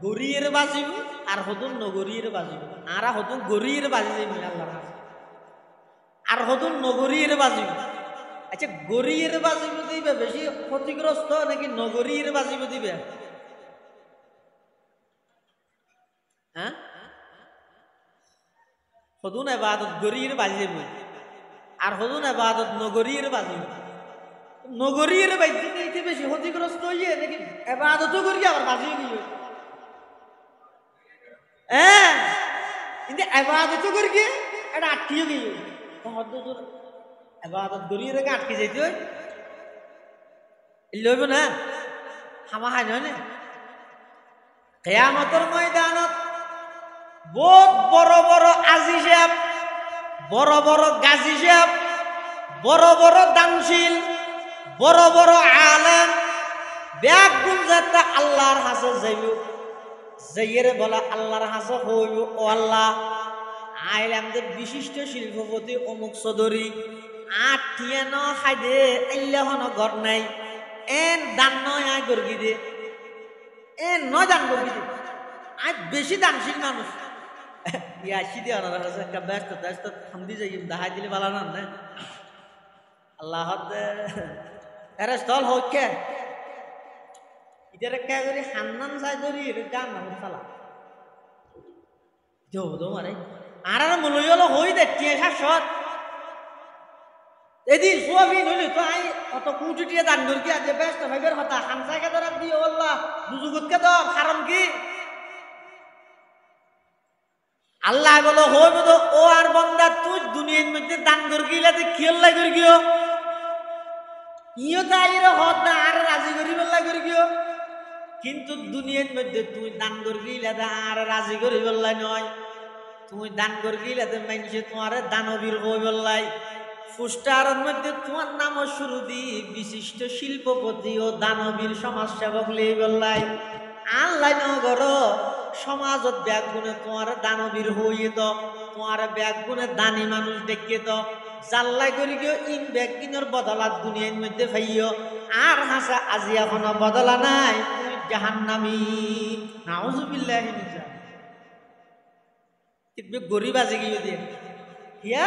গরিয়ের বাজিব আর হদুন নগরীর বাজিব আর হদুন গরিয়ের বাজি যাইব আল্লাহর হাসে আর হদুন নগরীর বাজিব আচ্ছা গরিয়ের বাজিব দিবে বেশি ক্ষতিগ্রস্ত নাকি নগরীর বাজিব দিবে হ্যাঁ হদুন এবাদত গরিয়ের বাজিব আর হদুন এবাদত নগরীর বাজিব নগরীর বাজিতে বেশি ক্ষতিগ্রস্ত হইয়ে নাকি এবাদতও করি আবার বাজিয়ে গিয়ে হ্যাঁ কিন্তু এবাদতও করি গিয়ে এটা আটকিয়ে গিয়ে এবাদত গরিয়ে রেখে আটকে যেতে হয় লইব না হামা খাই নয় না কিয়ামতের ময়দানত বহুত বড় বড় আজি সাহেব বড় বড় গাজী সাহেব বড় বড় দামশীল বড় বড় আলেম ব্যাগ গুঞ্জাতে আল্লাহর হাসে যাইব যাইয়েরে বলা আল্লাহর হাসে হইব ও আল্লাহ আইলাম যে বিশিষ্ট শিল্পপতি অমুক চৌধুরী আঠিয়া ন খাই দে আইলে হন ঘর নাই এন দান নয় আয় গর্গি দে এন নয় দান গর্গি দে আজ বেশি দামশীল মানুষ ইয়াসি দিয়ে অনার কাছে একটা ব্যস্ত ব্যস্ত হামদি যাই দাহাই দিলে ভালো না না আল্লাহ এর স্থল হোক কে ইটারে কে করি হান্নান চাই ধরি এটা গান না চালা দেব মারে আর মূল্য হলো হই দেখি শাশ্বত এদিন সোয়াবিন হইলি তো আই অত কুচুটিয়ে দান ধরকি আজ ব্যস্ত ভাইবের হতা হামসাকে ধরা দিয়ে আল্লাহ দুজুগতকে ধর কারণ কি আল্লাহ বলো হইব তো ও আর বন্দা তুই দুনিয়ার মধ্যে দান করগিলাতে খেয়াল লাই করগিও ইও তাইরে হত না আর রাজি করি বললাই করগিও কিন্তু দুনিয়ার মধ্যে তুই দান করগিলাতে আর রাজি করি বললাই নয় তুই দান করগিলাতে মানুষে তোমার দানবীর হই বললাই ফুস্টারের মধ্যে তোমার নাম শুরু দি বিশিষ্ট শিল্পপতি ও দানবীর সমাজসেবক লেই বললাই আল্লাহ নগর সমাজত ব্যাগ গুণে তোমার দানবীর হইয়ে তো তোমার ব্যাগ গুণে দানি মানুষ দেখিয়ে তো জাল্লাই করি গিয়ে ইন ব্যাগ কিনোর বদলাত দুনিয়ার মধ্যে ফাইও আর হাসা আজি এখনো বদলা নাই তুমি জাহান্নামী নাউজুবিল্লাহি মিন যালিক কিতবে গরিব আছে কি দিয়ে হিয়া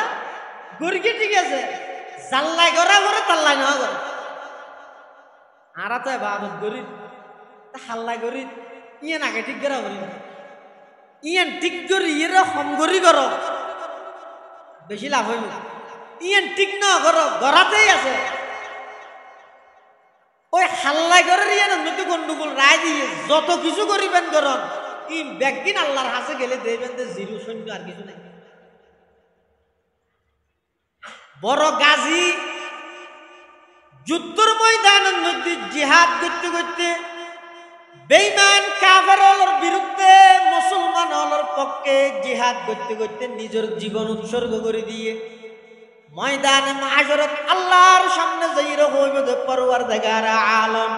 গরিকে ঠিক আছে জাল্লাই করা করে তাল্লাই না করে আর তো বাদত গরিব হাল্লাই গরিব ইয়ে নাকে ঠিক করা করি ইয়েন ঠিক করি ইয়ে হম করি কর বেশি লাভ হইল ইয়েন ঠিক না কর গড়াতেই আছে ওই হাল্লাই করে ইয়েন মধ্যে গন্ডগোল রায় দিয়ে যত কিছু করিবেন করন কি ব্যাগদিন আল্লাহর হাসে গেলে দেবেন যে জিরো সৈন্য আর কিছু নাই বড় গাজী যুদ্ধের ময়দানের মধ্যে জিহাদ করতে করতে বেঈমান কাফেরদের বিরুদ্ধে মুসলমানদের পক্ষে জিহাদ করতে করতে নিজের জীবন উৎসর্গ করে দিয়ে ময়দানে মাহশরত আল্লাহর সামনে যাইরা হইবে যে পরওয়ারদিগার আলম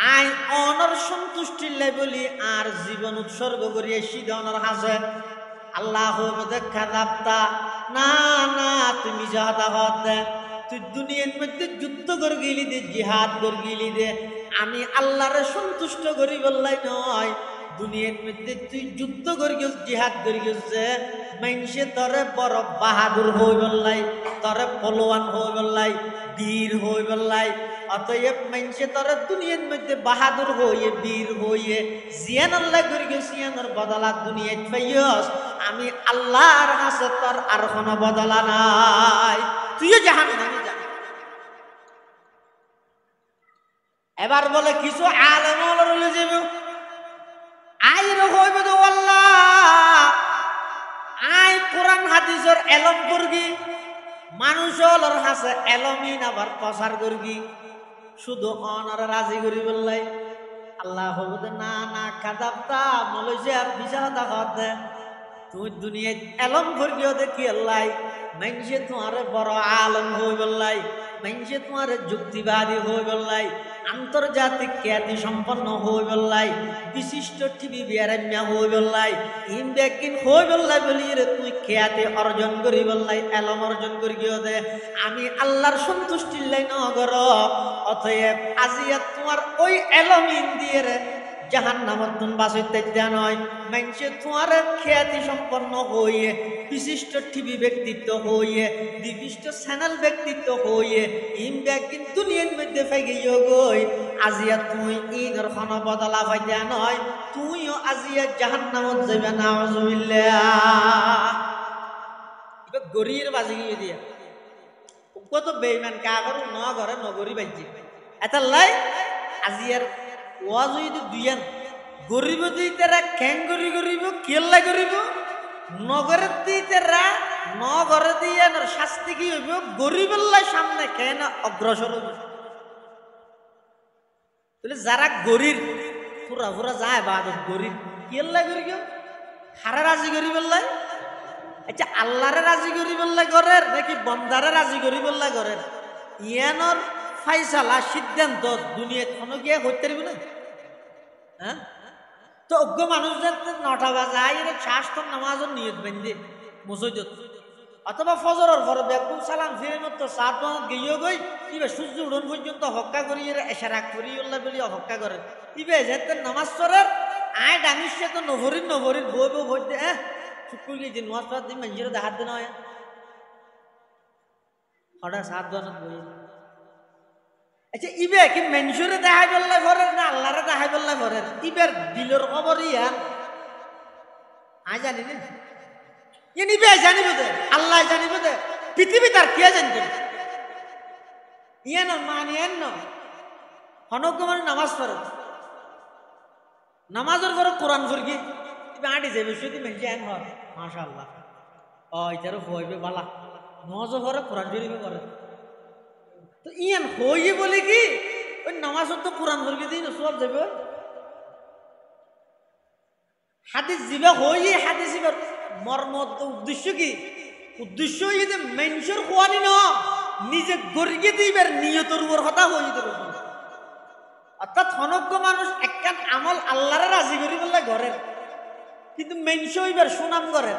আই অনর সন্তুষ্টি লাই বলি আর জীবন উৎসর্গ করিয়ে সিধনের হাসে আল্লাহ হইবে যে খাদাবতা না না তুমি যাহা হত তুই দুনিয়ার মধ্যে যুদ্ধ করে গেলি দে জিহাদ করে গেলি দে আমি আল্লাহরে সন্তুষ্ট করি বললাই নয় দুনিয়ার মধ্যে তুই যুদ্ধ করে গেছ জিহাদ করে গেছে মানুষে তরে বড় বাহাদুর হই বললাই তরে পলোয়ান হই বললাই বীর হই বললাই অতএব মানুষে তরে দুনিয়ার মধ্যে বাহাদুর হইয়ে বীর হইয়ে জিয়ান আল্লাহ করে গেছ জিয়ানোর বদলা দুনিয়ায় পাইয়স আমি আল্লাহর কাছে তোর আর কোনো বদলা নাই তুইও জাহান্নামে যা এবার বলে কিছু আলেম রইল যাবে আই হইবে তো আল্লাহ আই কোরআন হাদিসের এলম করগি মানুষ হলর হাসে এলমিন আবার প্রচার করগি শুধু অনর রাজি করি বললাই আল্লাহ হবুদে না না কাদাবতা মলইছে বিশা কথা হতে তুই দুনিয়ায় এলম করগিও দেখি আল্লাহ মানুষে তোমার বড় আলম হই বললাই মানুষে তোমার যুক্তিবাদী হই বললাই আন্তর্জাতিক খ্যাতি সম্পন্ন হই বললাই বিশিষ্ট টিভি বিয়ারাম্যা হই বললাই ইনব্যাকিন হই বললাই বলি রে তুই খ্যাতি অর্জন করি বললাই এলম অর্জন করি গিয়ে দে আমি আল্লাহর সন্তুষ্টির লাই নগর অতএব আজিয়া তোমার ওই এলমিন দিয়ে রে জাহান্নামত তুন বাঁচাইতে দেয়া নয় মানুষে তোমার খ্যাতি সম্পন্ন হইয়ে বিশিষ্ট টিভি ব্যক্তিত্ব হইয়ে বিশিষ্ট চ্যানেল ব্যক্তিত্ব হইয়ে ইনব্যাকিন দুনিয়ার মধ্যে ফাইগিয়ে গই আজিয়া তুই ইনর খন বদলা পাই দেয়া নয় তুইও আজিয়া জাহান্নামত যাবে নাউজুবিল্লাহ ইবা গরির বাজি গিয়ে দিয়া কত বেঈমান কাগর ন ঘরে নগরি বাজি এটা লাই আজিয়ার ওয়াজ হইতে দুইয়ান গরিব দিতেরা ক্যাং করি করিব কেল্লা করিব নগরের দিতেরা নগরে দিয়ে শাস্তি কি হইব গরিবের সামনে কেন অগ্রসর হইব তাহলে যারা গরিব পুরা পুরা যায় বাদত গরিব কি আল্লাহ করি কেউ হারা রাজি করি বললাই আচ্ছা আল্লাহরে রাজি করি বললে ঘরের নাকি বন্দারে রাজি করি বললে ঘরের ইয়ানোর ফাইসালা সিদ্ধান্ত দুনিয়া কোনো গিয়ে করতে পারবি না হ্যাঁ তো অজ্ঞ মানুষদের 9টা বাজায় এর শাস্ত্র নামাজের নিয়ত বেঁধে মসজিদত অথবা ফজরের পরে বেকুল সালাম ফিরে মতো 7 মানত গিয়েও গই ইবে সূর্য উড়ন পর্যন্ত হক্কা করি এর এশারা করি আল্লাহ বলি হক্কা করে ইবে যেতে নামাজ পড়ার আয় ডাঙিসে তো নভরিন বই ভরতে হ্যাঁ চুকুর গিয়ে যে নামাজ পড়ার দিন মানুষের দেখার দিন হয় হঠাৎ 7 মানত বই আচ্ছা ইবে কি মানুষের দেখাই বললে ঘরের না আল্লাহরে দেখাই বললে ঘরের ইবের দিলের খবর ইয়া আয় জানি না নিবে জানিব দে আল্লাহ জানিব দে পৃথিবী তার কে জানবে ইয়ান মানিয়েন ন হনক মানে নামাজ পড়ে নামাজের পরে কোরআন পড়ি তুমি আটি যাবে যদি মেনছে এন হয় মাশাআল্লাহ ও এটারও হইবে বালা নামাজের পরে কোরআন শরীফে পড়ে তো ইয়ান হইয়ে বলে কি ওই নামাজের তো কোরআন পড়ি দিই না সব যাবে হাদিস জিবা হইয়ে হাদিস জিবা মর্ম উদ্দেশ্য কি উদ্দেশ্য এই যে মানুষের খোয়ানি ন নিজে গরিয়ে দিবার নিয়তের উপর কথা হয়ে যেতে অর্থাৎ হনজ্ঞ মানুষ একখান আমল আল্লাহরে রাজি করি বললে ঘরের কিন্তু মানুষ হইবার সুনাম করেন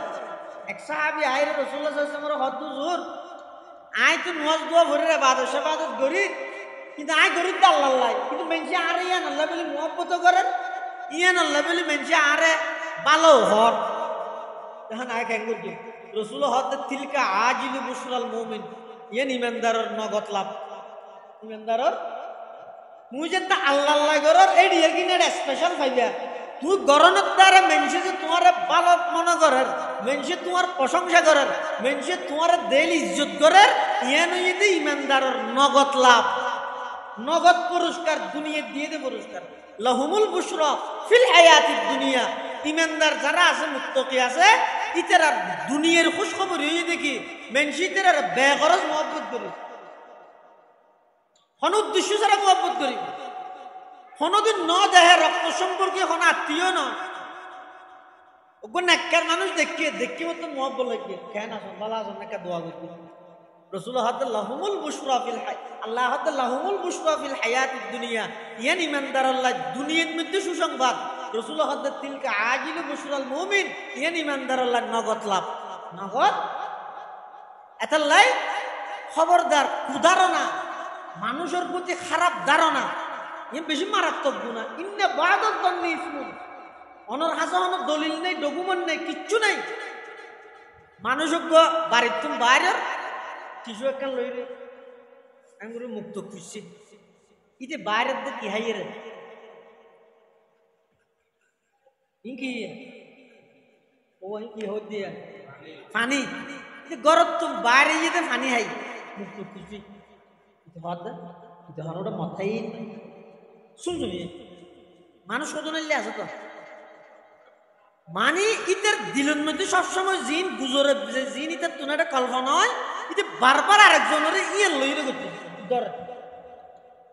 এক সাহাবি আইরে রাসূলুল্লাহ সাল্লাল্লাহু আলাইহি ওয়াসাল্লামের হদ হুজুর আই তো নামাজ দোয়া ভরে রে বাদত গরিব কিন্তু আই গরিব দা আল্লাহ কিন্তু মানুষ আরে ইয়ান আল্লাহ বলি মুহাব্বত করেন ইয়ান আল্লাহ বলি মানুষ আরে ভালো হর তখন আয় কেন করছি রসুল হতে তিলকা আজিলু বুশরাল মুমিন ইয়ান ইমানদারের নগদ লাভ ইমানদারের তুই যে আল্লাহ গরর এই ডিয়ার কিনে স্পেশাল পাইবা তুই গরনের দ্বারা মানুষে যে তোমার ভালো মনে করার মানুষে তোমার প্রশংসা করার মানুষে তোমার দেল ইজ্জত করার ইয়ান যদি ইমানদারের নগদ লাভ নগদ পুরস্কার দুনিয়া দিয়ে দে পুরস্কার লাহুমুল বুশরা ফিল হায়াতিদ দুনিয়া ইমানদার যারা আছে মুত্তাকি আছে ইতারা দুনিয়ার খুশ খবর হয়ে দেখি মানুষ ইতারা বেগরজ মহব্বত করি কোন উদ্দেশ্য ছাড়া মহব্বত করি কোনদিন ন দেহে রক্ত সম্পর্কে কোন আত্মীয় নয় ওগো নেককার মানুষ দেখি মতো মহব্বত লাগে কেন আসুন ভালো আসুন একটা দোয়া করবি রসুল লাহুমুল বুশরা ফিল আল্লাহ লাহুমুল বুশরা ফিল হায়াতিদ দুনিয়া ইয়ান ইমানদার আল্লাহ দুনিয়ার মধ্যে সুসংবাদ রসুল তিলকা আজিলু বুশরাল মুমিন ইয়ান ইমানদার আল্লাহ নগদ লাভ নগদ এতাল্লাই খবরদার কুধারণা মানুষের প্রতি খারাপ ধারণা বেশি মারাত্মক গুণা ইন্না বাদাত দন্নি ইসমুন অনর হাসানের দলিল নেই ডকুমেন্ট নেই কিচ্ছু নাই মানুষজ্ঞ বাড়ির তুমি বাইরের কিছু একটা লইলে আমি মুক্ত খুঁজছি ইতে বাইরের দিকে কি হাইয়ে রে কি ও কি হত দিয়া পানি গরত তো বাইরে যেতে পানি হাই মুক্ত খুঁজছি ওটা মাথায় শুনছো মানুষ কজন আছে তো মানে ইতার দিলের মধ্যে সবসময় জিন গুজরে জিন ইতার তুন একটা কল্পনা হয় ইতে বারবার আরেকজনের ইয়ে লইরে করতে ধরে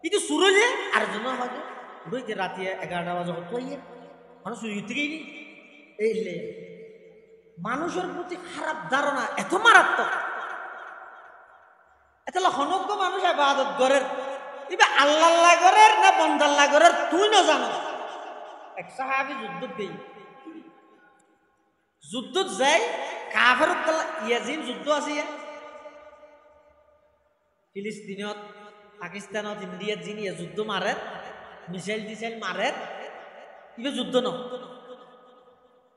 ইতে সুরলে আরেকজন হয় রইতে রাতে 11টা বাজে হতো ইয়ে মানুষ সুই থেকেই নি এই মানুষের প্রতি খারাপ ধারণা এত মারাত্মক এতলা হনজ্ঞ মানুষ ইবাদত করেন ইবে আল্লাহ করেন না বন্দাল্লাহ করেন তুই না জানো এক সাহাবী যুদ্ধত যায় কাফের ইয়াজিন যুদ্ধ আছে ফিলিস্তিনত পাকিস্তানত ইন্ডিয়াত যিন যুদ্ধ মারে মিসাইল মারে ইবে যুদ্ধ ন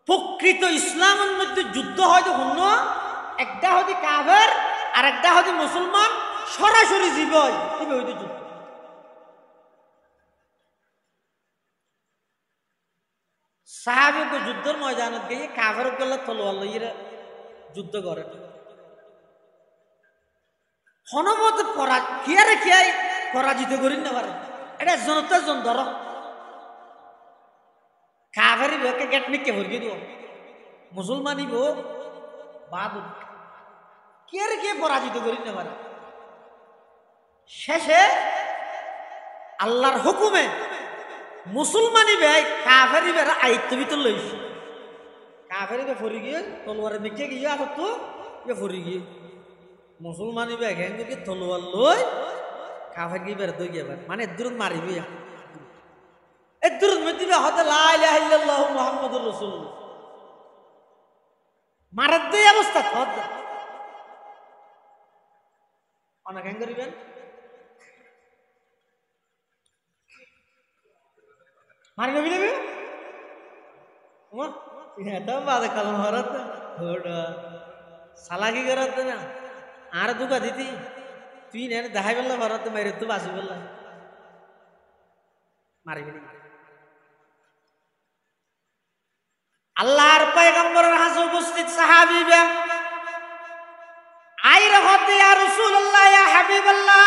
প্রকৃত ইসলামের মধ্যে যুদ্ধ হয়তো হন্য একটা হয়তো কাফের আর একটা হয়তো মুসলমান সরাসরি জীবন ইবে হয়তো যুদ্ধ সাহাবিকে যুদ্ধের ময়দানত গিয়ে কাফের গেলে তলোয়ার লইয়ে যুদ্ধ করে হনমত কে পরাজিত করি না পারে এটা জনতার জন ধর কাফেরি লোকে গেট নিকে ভরিয়ে দিব মুসলমানি বো বাদ কে পরাজিত করি না পারে শেষে আল্লাহর হুকুমে মুসলমানি ভাই কাফেরি বেড়া আয়ত্ত ভিতর লইস কাফেরি বে ফরি গিয়ে তলোয়ারে মেখে গিয়ে আসত তো বে ফরি গিয়ে মুসলমানি ভাই ঘ্যাং কি তলোয়ার লই কাফের কি বেড়া দই গিয়ে মানে দূরত মারিবি দূরত মেদিবে হতে লা ইলাহা ইল্লাল্লাহু মুহাম্মাদুর রাসূলুল্লাহ মারার দেই অবস্থা হত অনেক ঘ্যাং করিবেন মারি নবি দেবে এটা বাদে কালাম হরত ওটা সালাকি করত না আর দুকা দিতি তুই না দেখাই বললা হরত মেরে তো বাসি বললা মারিবি না আল্লাহর পয়গম্বরের হাতে উপস্থিত সাহাবীরা আইরা হতে ইয়া রাসূলুল্লাহ ইয়া হাবিবাল্লাহ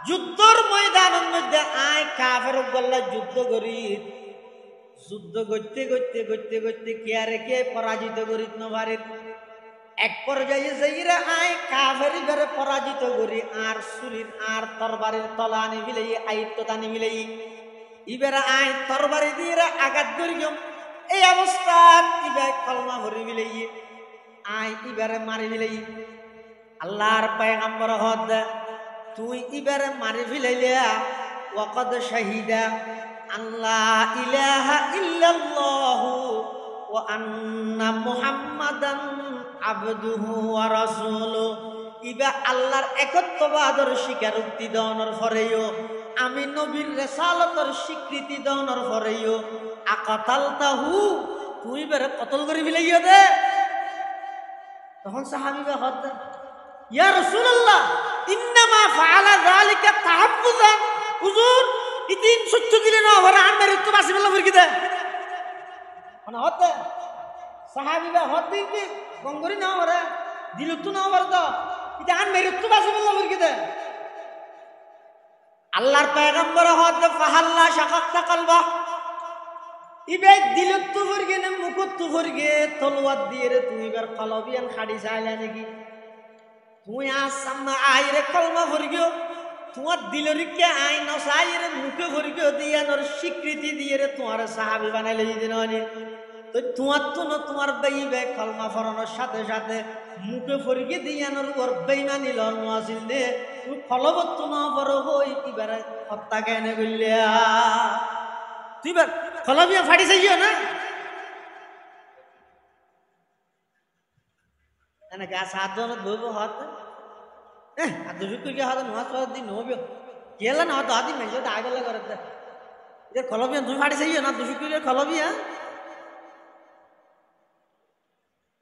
যুদ্ধর ময়দানের মধ্যে আয় কাফের বললা যুদ্ধ করি যুদ্ধ করতে করতে করতে করতে কে কে পরাজিত করিত নভারিত এক পর্যায়ে যাইরা আয় কাফেরি ঘরে পরাজিত করি আর সুরির আর তরবারির তলানি মিলাই আয়ত্ত তানি মিলাই ইবেরা আয় তরবারি দিয়ে আঘাত করিম এই অবস্থা ইবে কলমা ভরি মিলাই আয় ইবারে মারি মিলাই আল্লাহর পয়গম্বর হদ তুই ইবারে মারি ফিলাইলিয়া ওয়াকাদ শাহিদা আল্লাহ ইলাহা ইল্লাল্লাহু ওয়া আন্না মুহাম্মাদান আবদুহু ওয়া রাসূলুহু ইবা আল্লাহর একত্ববাদর স্বীকারোক্তি দেওয়ার পরেও আমি নবীর রিসালাতের স্বীকৃতি দেওয়ার পরেও আকাতালতাহু তুই বেরে কতল করে ফিলাইয়া দে তখন সাহাবীরা হদ ইয়া রাসূলুল্লাহ ইন্নামা ফাআলা যালিকা তাহাফফুজান হুজুর ইতিন সত্য দিলে না ওরা আনবার তো বাসি বললা ফিরকি দে মানে হতে সাহাবীরা হতে কি গঙ্গরি না ওরা দিল তো না ওরা তো ইতি আনবার তো বাসি বললা ফিরকি দে আল্লাহর পয়গম্বর হতে ফাহাল্লা শাকাক্তা কলবা ইবে দিল তো ফিরকি না মুকুত তো ফিরকি তলোয়ার দিয়ে রে তুমি বার কলবিয়ান খাড়ি চাইলা নাকি তুই আজ সামনে আইরে কলমা ফিরকিও তোমার দিলরিকে আই নসাইরে মুখে ভরিকে দিয়ানোর স্বীকৃতি দিয়ে রে তোমার সাহাবি বানাইলে দিন তো তোমার তো না তোমার বেইবে কলমা ফরানোর সাথে সাথে মুখে ফরিকে দিয়ানোর ওর বেইমানি লন আসিল দে তুই ফলবত না বড় হই এবারে হত্যা কেন বললিয়া তুই বার ফলবিয়া ফাটি যাইও না এনেকে সাধন বইব হাত ಅದು ಜುಟ್ಟಿಗೆ ಹಾದ ನೋಡ್ದಿ ನೋವ್ಯೋ ಕೇಳ ನಾ ಅದು ಆದಿ ಮೆಂಜದ ಆಗಲ್ಲ ಬರುತ್ತೆ ಇದೇ ಕಲಬಿಯ ದು ಮಾಡಿ ಸೈ ನಾ দুজুকিকে কলবিয়া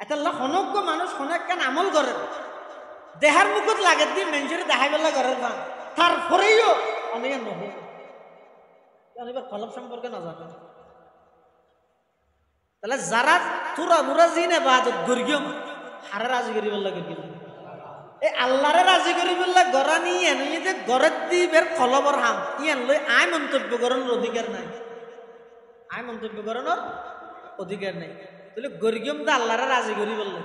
এতলা হনক মানুষ হনক কেন আমল করে দেহার মুখত লাগে দি মেঞ্জরে দেখাই বেলা করে না তারপরেও অনেক নহে কারণ এবার কলব সম্পর্কে না জানে তাহলে যারা তুরা মুরা জিনে বাদত গর্গিয়ম হারে রাজি করি বললা গর্গিয়ম এই আল্লাহরে রাজি করি বললা গড়া নিয়ে নিয়ে যে গড়ের দিবের কলবর হাম ইয়ান লই আয় মন্তব্য করানোর অধিকার নাই আয় মন্তব্য করানোর অধিকার নাই তাহলে গরিগম দা আল্লাহরে রাজি করি বললে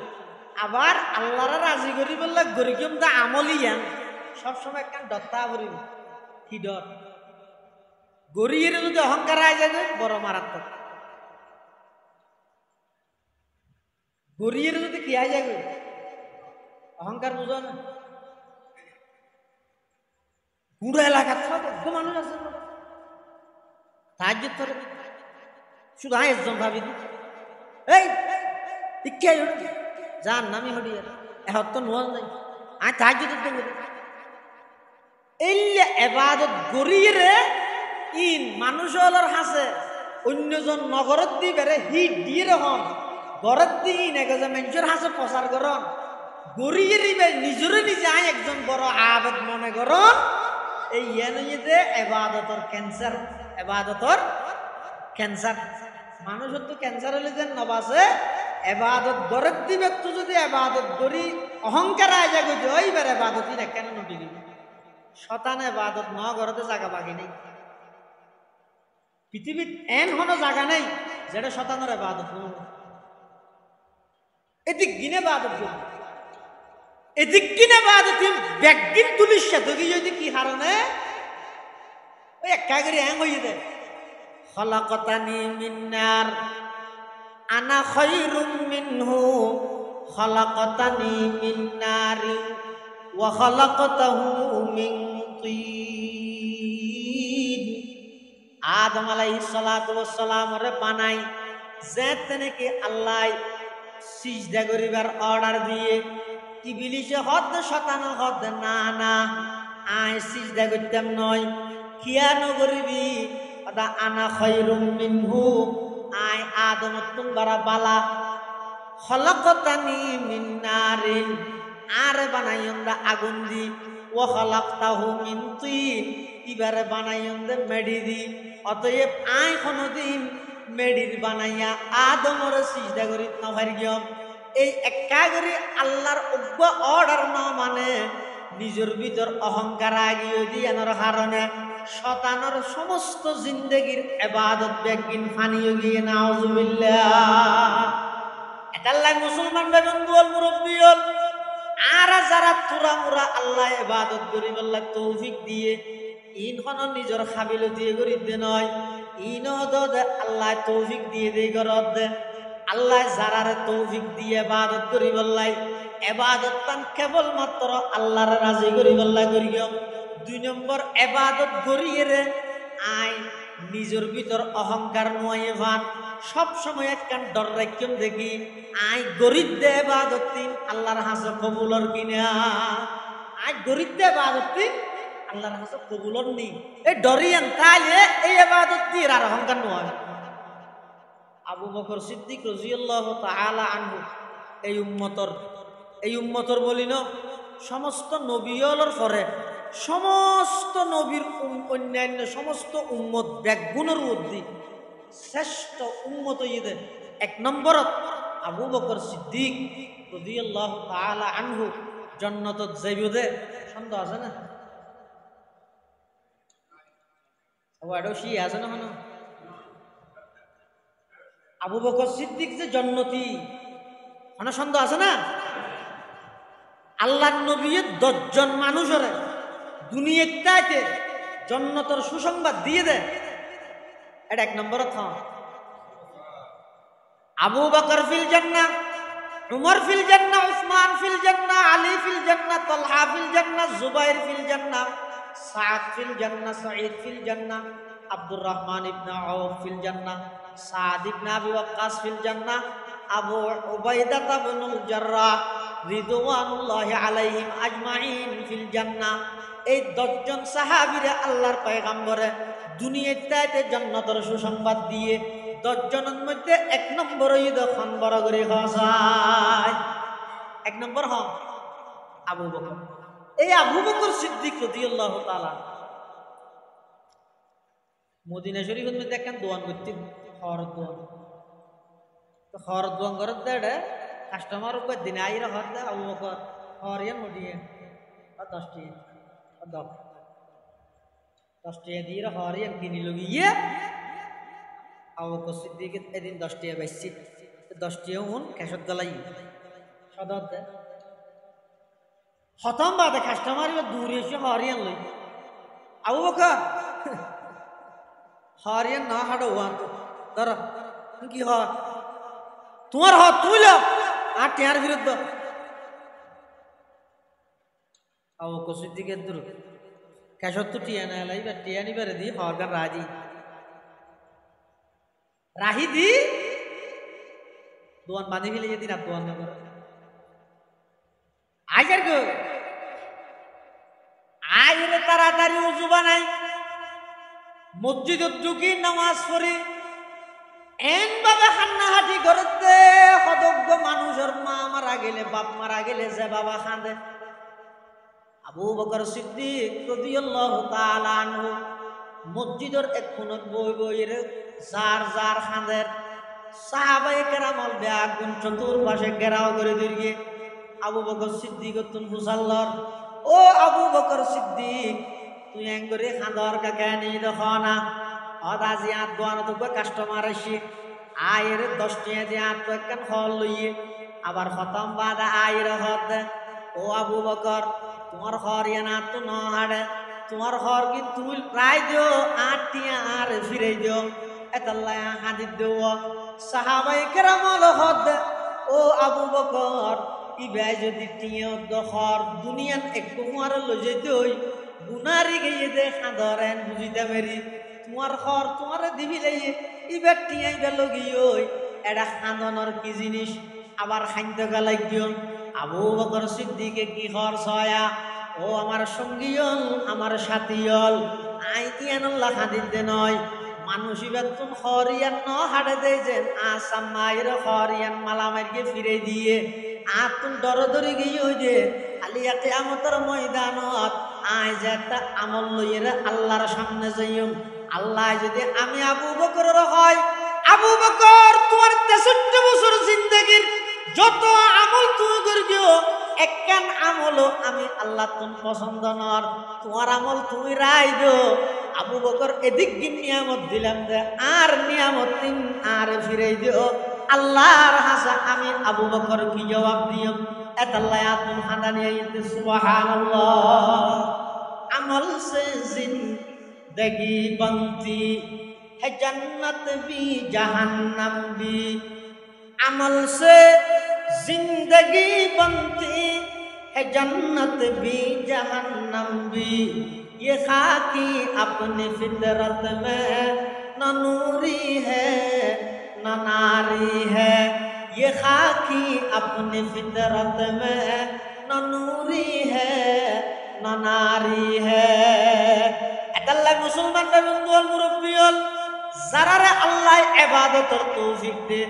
আবার আল্লাহরে রাজি করি বললে গরিগম দা আমলি ইয়ান সবসময় একটা ডত্তা করিব কি ডর গরিয়ের যদি অহংকার আয় যায় বড় মারাত্মক গরিয়ের যদি কি আয় যায় অহংকার বুঝো না পুরো এলাকার সব মানুষ আছে তাহাজ্জুদ করে শুধু আয় একজন ভাবি এই ইকে যার নামই হড়িয়ে এখন তো নোয়াল নাই আয় তাহাজ্জুদ করি এইলে এবাদত গরিয়ে রে ইন মানুষ হলার হাসে অন্যজন নগরত দিবে হিট দিয়ে রহন গরত দিয়ে নাকি যে মানুষের হাসে প্রচার করন গরিয়ে রিবে নিজরে নিজে আয় একজন বড় আবেদ মনে করন এই যে এবাদতর ক্যান্সার এবাদতর ক্যান্সার মানুষের তো ক্যান্সার হলে যে নবাসে এবাদত গরত দিবে তো যদি এবাদত গরি অহংকার আয় যাবে ওইবার এবাদতই না কেন নটি দিবে শতান এবাদত ন গরতে জায়গা বাকি নেই পৃথিবীর এন কোনো জায়গা নেই যেটা শতানের এবাদত এদিক গিনে বাদত এদিক কিনে বাদত ব্যাগদিন তুলিস সাথে যদি কি হারণে ওই একা করে হ্যাং হয়ে দে খলাকতানি মিন নার আনা খায়রুম মিনহু খলাকতানি মিন নারি ওয়া খলাকতাহু মিন তিন। আদম আলাইহিস সালাতু ওয়াস সালাম রে বানাই যেতে নাকি আল্লাহ সিজদা করিবার অর্ডার দিয়ে ইবলিসে হদ শতান হদ না না আয় সিজদা করতাম নয় কিয়ান করিবি আদা আনা খায়রুম মিনহু আয় আদম তুম বারা বালা খলাকতানি মিন নারিন আর বানাইন্দা আগুন দি ওয়া খলাকতাহু মিন তিন ইবারে বানাইন্দা মেডি দি অতএব আয় কোনদিন মেডির বানাইয়া আদমর সিজদা করিত না পারিম। এই একা করে আল্লাহর অজ্ঞ অর্ডার না মানে নিজের ভিতর অহংকার আগিয়ে দিয়ানোর কারণে শতানোর সমস্ত জিন্দগির ইবাদত বেগিন ফানিয়ে গিয়ে নাউজুবিল্লাহ। এটাল্লাই মুসলমান বেবন্ধু হল মুরব্বী হল আর যারা তুরা মুরা আল্লাহ ইবাদত করি বললা তৌফিক দিয়ে ইনখন নিজের খাবিল দিয়ে করি দে নয় ইন দে আল্লাহ তৌফিক দিয়ে দে গরদ দে আল্লাহ যারারে তৌফিক দিয়ে ইবাদত করি বললাই ইবাদত তান কেবল মাত্র আল্লাহর রাজি করি বললা করি গিয়ে। দুই নম্বর ইবাদত করিয়ে রে আই নিজের ভিতর অহংকার নয় ভান সব সময় একখান ডর রাখিম দেখি আই গরিব দে ইবাদত তিন আল্লাহর হাসে কবুলর কিনা আই গরিব দে ইবাদত তিন আল্লাহর হাসে কবুলর নি এই ডরিয়ান তাইলে এই ইবাদত দিয়ে আর অহংকার নয়। আবু বকর সিদ্দিক রাদিয়াল্লাহু তাআলা আনহু এই উম্মতর বলিন সমস্ত নবীর পরে সমস্ত নবীর অন্যান্য সমস্ত উম্মত ব্যাগুণের মধ্যে শ্রেষ্ঠ উম্মত ইদে এক নম্বরত আবু বকর সিদ্দিক রাদিয়াল্লাহু তাআলা আনহু জান্নাতত যাইবে সন্দেহ আছে না? ওয়াডোশি আছে না হনো আবু বকর সিদ্দিক যে জন্নতি মানে সন্দেহ আছে না? আল্লাহর নবী 10 জন মানুষের দুনিয়াতে জন্নতর সুসংবাদ দিয়ে দেয় এটা এক নম্বর থা। আবু বকর ফিল জান্নাহ উমর ফিল জান্নাহ উসমান ফিল জান্নাহ আলী ফিল জান্নাহ তালহা ফিল জান্নাহ জুবাইর ফিল জান্নাহ সাদ ফিল জান্নাহ সাঈদ ফিল জান্নাহ আব্দুর রহমান ইবনে আউফ ফিল জান্নাহ সাদ ইবনে আবি ওয়াক্কাস ফিল জান্নাহ আবু উবাইদা ইবনুল জাররাহ রিদওয়ানুল্লাহি আলাইহিম আজমাইন ফিল জান্নাহ। এই 10 জন সাহাবীরে আল্লাহর পয়গম্বরে দুনিয়াতে জান্নাতের সুসংবাদ দিয়ে 10 জনের মধ্যে এক নম্বর ঈদ খান বড় করে খায় এক নম্বর হ আবু বকর। এই আবু বকর সিদ্দিক রাদিয়াল্লাহু তাআলা মদিনা শরীফের মধ্যে একখান দোয়ান করতেন হরদ দোয়ান তো হরদ দোয়ান করার দেড়ে কাস্টমার উপর দিনে আইরা হর দে আবু বকর হরিয়ান মডিয়ে 10 টাকা 10 টাকা দিয়ে হরিয়ান কিনি লগিয়ে আবু বকর সিদ্দিক এদিন 10 টাকা বেচছি 10 টাকা উন ক্যাশত গলাই সদর দে খতম বাদে কাস্টমার দূরে এসে হরিয়ান লই আবু বকর হরিয়ান না হাঁটো ওয়ান তো ধর কি হ তোমার হাত তুইল আর টেয়ার বিরুদ্ধ আবু বকর সিদ্দিকের দূর ক্যাশত তো টিয়া না লাইবা টিয়া নিবারে দি হরগান রাহি দি দোয়ান বাঁধি ফেলে যেদিন আর দোয়ান না করে আইসার গো আইরে তাড়াতাড়ি উজু বানাই মসজিদত ঢুকি নামাজ পড়ি এন বাবা হান্নাহাটি করতে সদজ্ঞ মানুষের মা মারা গেলে বাপ মারা গেলে যে বাবা কাঁদে আবু বকর সিদ্দিক রাদিয়াল্লাহু তাআলা আনহু মসজিদের এক কোণত বই যার যার কাঁদের সাহাবায়ে কেরামল বেআগুন চতুর্পাশে ঘেরাও করে দিয়ে আবু বকর সিদ্দিক তুন মুসাল্লার ও আবু বকর সিদ্দিক তুই এঙ্গরে খাঁদর কাকে নিয়ে দেখো না অদাজি আত দোয়ানো তো কাস্টমার আসি আয়ের 10 টাকা দিয়ে আত একখান ফল লইয়ে আবার খতম বাদা আয়ের হদ ও আবু বকর তোমার হরিয়ানা তো ন হাড়ে তোমার ঘর কিন্তু প্রায় দিও 8 টিয়া আর ফিরে দিও এতাল্লাহ হাদিদ দেও সাহাবাই কেরামল হদ ও আবু বকর ইবাই যদি টিয়া দখর দুনিয়ান একটু মার লজে দই গুনারি গিয়ে দে খাদরেন বুঝিতে পারি তোমার ঘর তোমার দিবি লাইয়ে ইবার টিয়া ইবার লগিয়ে এটা খাদনের কি জিনিস আবার খাদ্য গালাই দিও আবু বকর সিদ্দিকে কি ঘর ছয়া ও আমার সঙ্গীয়ল আমার সাথীয়ল আই ইয়ানুল্লাহ হাদিতে নয় মানুষ বেতন হরিয়ান ন হাড়ে দেয় যে আসাম মায়ের হরিয়ান মালামাইকে ফিরে দিয়ে আতুন দরদরি গিয়ে ওই যে আলিয়া কিয়ামতের ময়দানত আয় যে একটা আমল লইয়ের আল্লাহর সামনে যাইম আল্লাহ যদি আমি আবু বকরের হয় আবু বকর তোমার 63 বছর জিন্দেগির যত আমল তুমি করিও একখান আমলও আমি আল্লাহ তুমি পছন্দ নর তোমার আমল তুমি রায় দো আবু বকর এদিক নিয়ামত দিলাম দে আর নিয়ামত তিন আর ফিরে দিও আল্লাহর হাসা আমি আবু বকর কি জবাব দিও এতাল্লাহ আতুম হানানিয়া সুবহানাল্লাহ আমল সে জিন্দগি বনতি है जन्नत भी जहन्नम भी अमल से जिंदगी बनती है जन्नत भी जहन्नम भी ये खाकी अपनी फितरत में न नूरी है न नारी है ये खाकी अपनी फितरत में न नूरी है न नारी है अल्लाह मुसलमान बंधुओं मुरब्बियों যারারে আল্লাহ ইবাদতের তৌফিক দে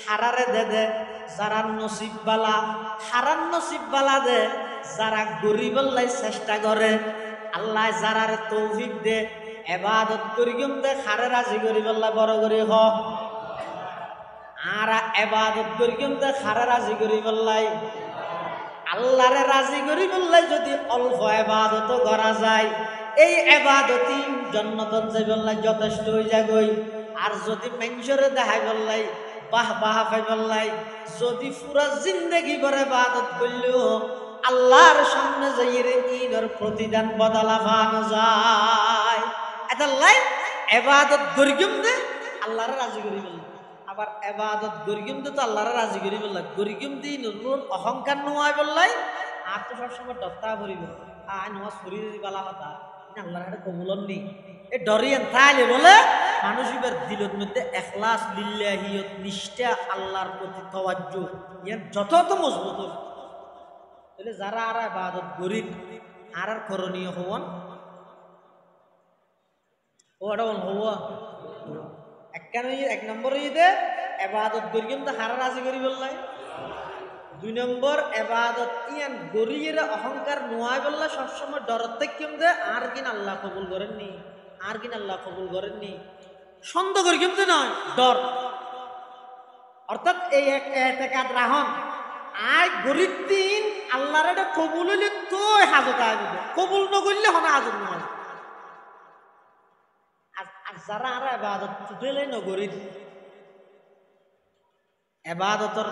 হারারে দে দে যারা নসিব বালা হারান নসিব বালা দে যারা গরিব আল্লাহ চেষ্টা করে আল্লাহ যারারে তৌফিক দে ইবাদত করিগম দে হারে রাজি গরিব আল্লাহ বড় করি হ আর ইবাদত করিগম দে হারে রাজি গরিব আল্লাহ আল্লাহরে রাজি গরিব আল্লাহ যদি অল্প ইবাদত করা যায় এই ইবাদতই জান্নাতত যাইবল্লাই যথেষ্ট হই যাগই আর যদি মানুষরে দেখাই বললাই বাহ বাহ পাই বললাই যদি পুরা জিন্দেগি ভরে ইবাদত করলেও আল্লাহর সামনে যাইরে ইনর প্রতিদান বদলা পাওয়া যায় এতাল্লাই ইবাদত গরিগম দে আল্লাহরে রাজি করি বললাই আবার ইবাদত গরিগম দে তো আল্লাহরে রাজি করি বললাই গরিগম দি নুর অহংকার নয় বললাই আর তো সব সময় দত্তা করিব আয় নওয়াজ শরীর বালা হতা আল্লাহর হাতে কবুলন নেই এ ডরিয়েন তাইলে বলে মানুষ এবার দিলের মধ্যে এখলাস লিল্লাহিয়ত নিষ্ঠা আল্লাহর প্রতি তাওয়াজ্জু ইয়ার যত মজবুত তাহলে যারা আর ইবাদত গরিব আর করণীয় হওয়ান ওটা হওয়া এক নম্বর ইদে ইবাদত গরিব তো হারা রাজি করি বললাই 2 নম্বর ইবাদত ইয়ান গরিয়ের অহংকার নোয়াই বললা সবসময় ডরত থেকে দে আর কিন আল্লাহ কবুল করেননি আর কিন আল্লাহ কবুল করেননি সন্দেহ করি কিন্তু নয় ডর অর্থাৎ এই এতেকাদ রাহন আয় গরিব দিন আল্লাহর এটা কবুল হইলে তো হাজত আসবে কবুল না করলে হনা হাজত নয় আর যারা আর ইবাদত চুটেলে ন গরিব ইবাদতর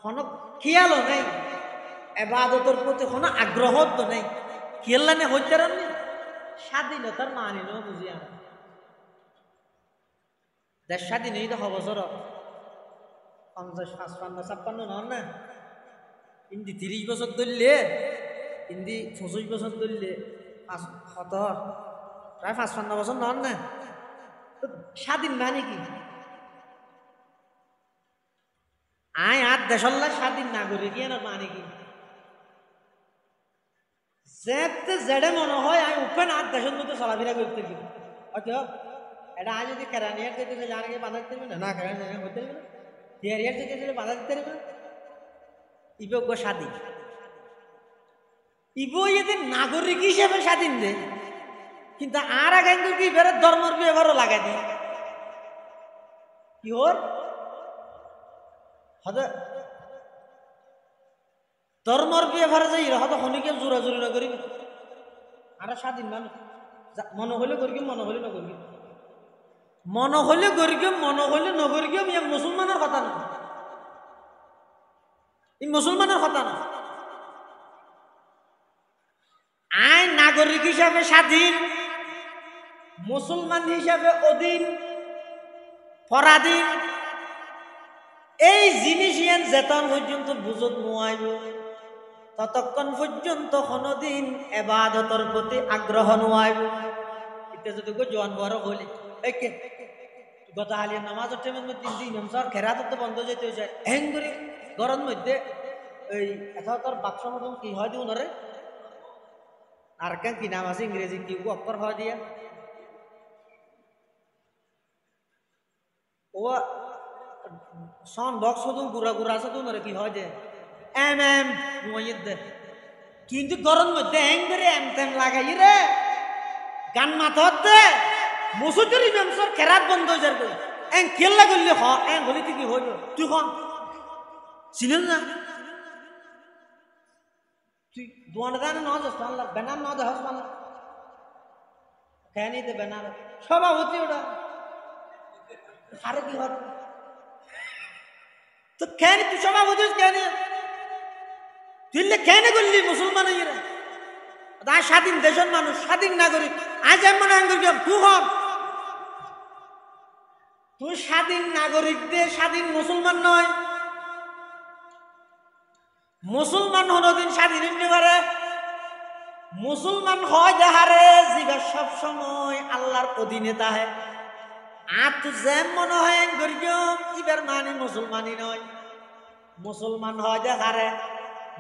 কোনো খেয়ালও নেই ইবাদতের প্রতি কোনো আগ্রহ তো নেই খেয়াল না হইতে রান্নি স্বাধীনতার মানি ন বুঝি আমরা দেশ স্বাধীন হই তো বছর 50 55 56 নন না ইন্দি 30 বছর ধরলে ইন্দি 25 বছর ধরলে 70 প্রায় 55 বছর নন না তো স্বাধীন মানে কি আয় আর দেশল্লা স্বাধীন নাগরিক এনার মানে কি যেতে যেড়ে মনে হয় আমি উপেন আর দেশের মধ্যে চলাফেরা করতে কি ওকে এটা আজ যদি কেরানিয়ার যেতে জানে বাধা দিতে না না কেরানিয়ার হইতে না হিয়ারিয়ার যেতে বাধা দিতে না ইবজ্ঞ স্বাধীন ইব এদের নাগরিক হিসেবে স্বাধীন দে কিন্তু আর আগে কি বেরো ধর্মের ব্যবহারও লাগাই দেয় কি ওর হতে ধর্মর ব্যবহারে যাই হয়তো হনিকে জোরাজুরি না করি আর স্বাধীন মানুষ মনে হইলে করিম মনে হইলে না করিম মনে হইলে করিম মনে হইলে নগরিম ইয়া মুসলমানের কথা না ই মুসলমানের কথা না আই নাগরিক নাগরিক হিসাবে স্বাধীন, মুসলমান হিসাবে অধীন, পরাধীন। এই জিনিস ইয়ান যেতন পর্যন্ত বুঝত নোয়াইব ততক্ষণ পর্যন্ত কোনদিন এবাদতের প্রতি আগ্রহ নোয়াইব। এটা যদি জোয়ান বড় হলি একে গত হালিয়া নামাজের টাইমের মধ্যে 3 দিন সর খেরাত তো বন্ধ যেতে হয়েছে হ্যাং করে গরম মধ্যে এই এটা তোর বাক্স মতন কি হয় দিও নরে আর কেন কি নাম আছে ইংরেজি কি অক্ষর হয় দিয়া ও সাউন্ড বক্স হতো গুড়া গুড়া আছে তো নরে কি হয় দে এম এম মুয়াইদ দে কিন্তু গরম মধ্যে হ্যাং করে এম তেম লাগাই রে গান মাথত দে মুসুদরি জমসর খেরাত বন্ধ হয়ে যাবে এং কেল্লা করলে হ এং হলি কি হইব তুই হ ছিলেন না তুই দোয়ানদানে ন যাস পানলা বেনার ন দেহস পানলা কেন নিতে বেনার সভাপতি ওটা আরে কি হবে তো কেন তুই সভাপতি কেন তুই কেন করলি মুসলমান ইরা তাই স্বাধীন দেশের মানুষ স্বাধীন নাগরিক আজ এমন নাগরিক তুই হন তুই স্বাধীন নাগরিকদের স্বাধীন মুসলমান নয় মুসলমান হনদিন স্বাধীন হইতে পারে মুসলমান হয় দেহারে জীবা সব সময় আল্লাহর অধীনে তাহে আর তুই যেমন হয় গরিয়ম ইবার মানে মুসলমানই নয় মুসলমান হয় দেহারে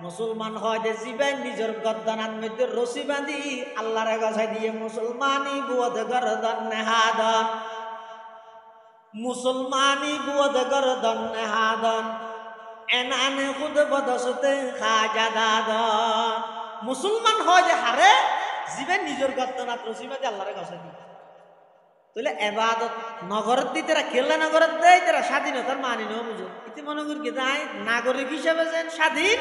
মুসলমান হয় যে জীবের নিজের গর্দানার মধ্যে রশি বাঁধি আল্লাহর গছাই দিয়ে মুসলমানি বুয়দ গরদান নেহাদন মুসলমানি বুয়দ গরদান নেহাদন এনানে খুদ বদসতে খাজাদাদন মুসলমান হয় যে হারে জীবের নিজের গর্দানার রশি বাঁধি আল্লাহর গছাই দিয়ে তাহলে এবাদত নগরের দিয়ে তারা খেললে নগরের দেয় তারা স্বাধীনতার মানি নেওয়া বুঝো ইতি মনে করি কি তাই নাগরিক হিসেবে যেন স্বাধীন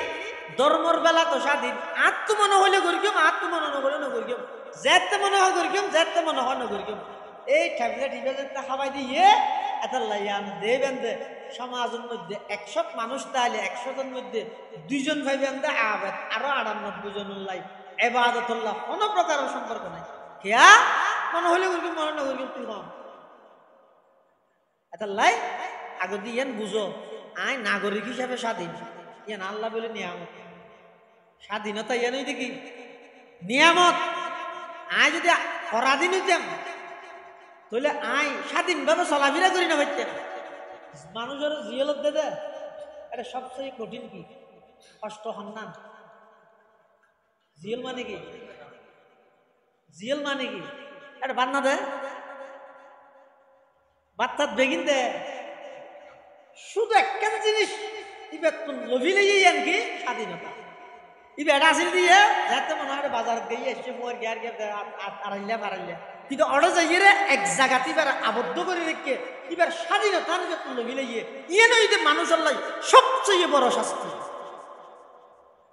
ধর্মর বেলা তো স্বাধীন আত্ম মনে হইলে করিম আত্ম মনে নগরে নগরিম যেতে মনে হয় করিম যেতে মনে হয় নগরিম এই ঠেবলে টিপে যেতে খাবাই দিয়ে এত লাইয়ান দেবেন দে সমাজের মধ্যে 100 মানুষ তাহলে 100 জনের মধ্যে 2 জন ভাইবেন দে আবেদ আরো 98 জন লাই এবাদতুল্লাহ কোনো প্রকারের সম্পর্ক নাই কেয়া মনে হইলে করিম মনে নগরিম তুই কম এত লাই আগে দিয়ে বুঝো আই নাগরিক হিসাবে স্বাধীন ইয়ান আল্লাহ বলে নিয়ামত স্বাধীনতা ইয়ানই দেখি নিয়ামত আই যদি পরাধীন হইতাম তাহলে আই স্বাধীনভাবে চলাফেরা করি না পারতাম মানুষের জিয়েলত দে এটা সবচেয়ে কঠিন কি কষ্ট সন্ধান জিয়েল মানে কি জিয়েল মানে কি এটা বান্না দে বাচ্চার বেগিন দে শুধু একটা জিনিস ইবে তো লভিলে ইয়ান কি স্বাধীনতা ইবে এটা আসিল দিয়ে যাতে মনে হয় বাজার দিয়ে এসে মোর গিয়ার গিয়ে আড়াইলে কিন্তু অর্ডার যাইয়ে রে এক জায়গাতে এবার আবদ্ধ করে রেখে এবার স্বাধীনতা যখন লভিলে ইয়ে নয় যে মানুষের লাই সবচেয়ে বড় শাস্তি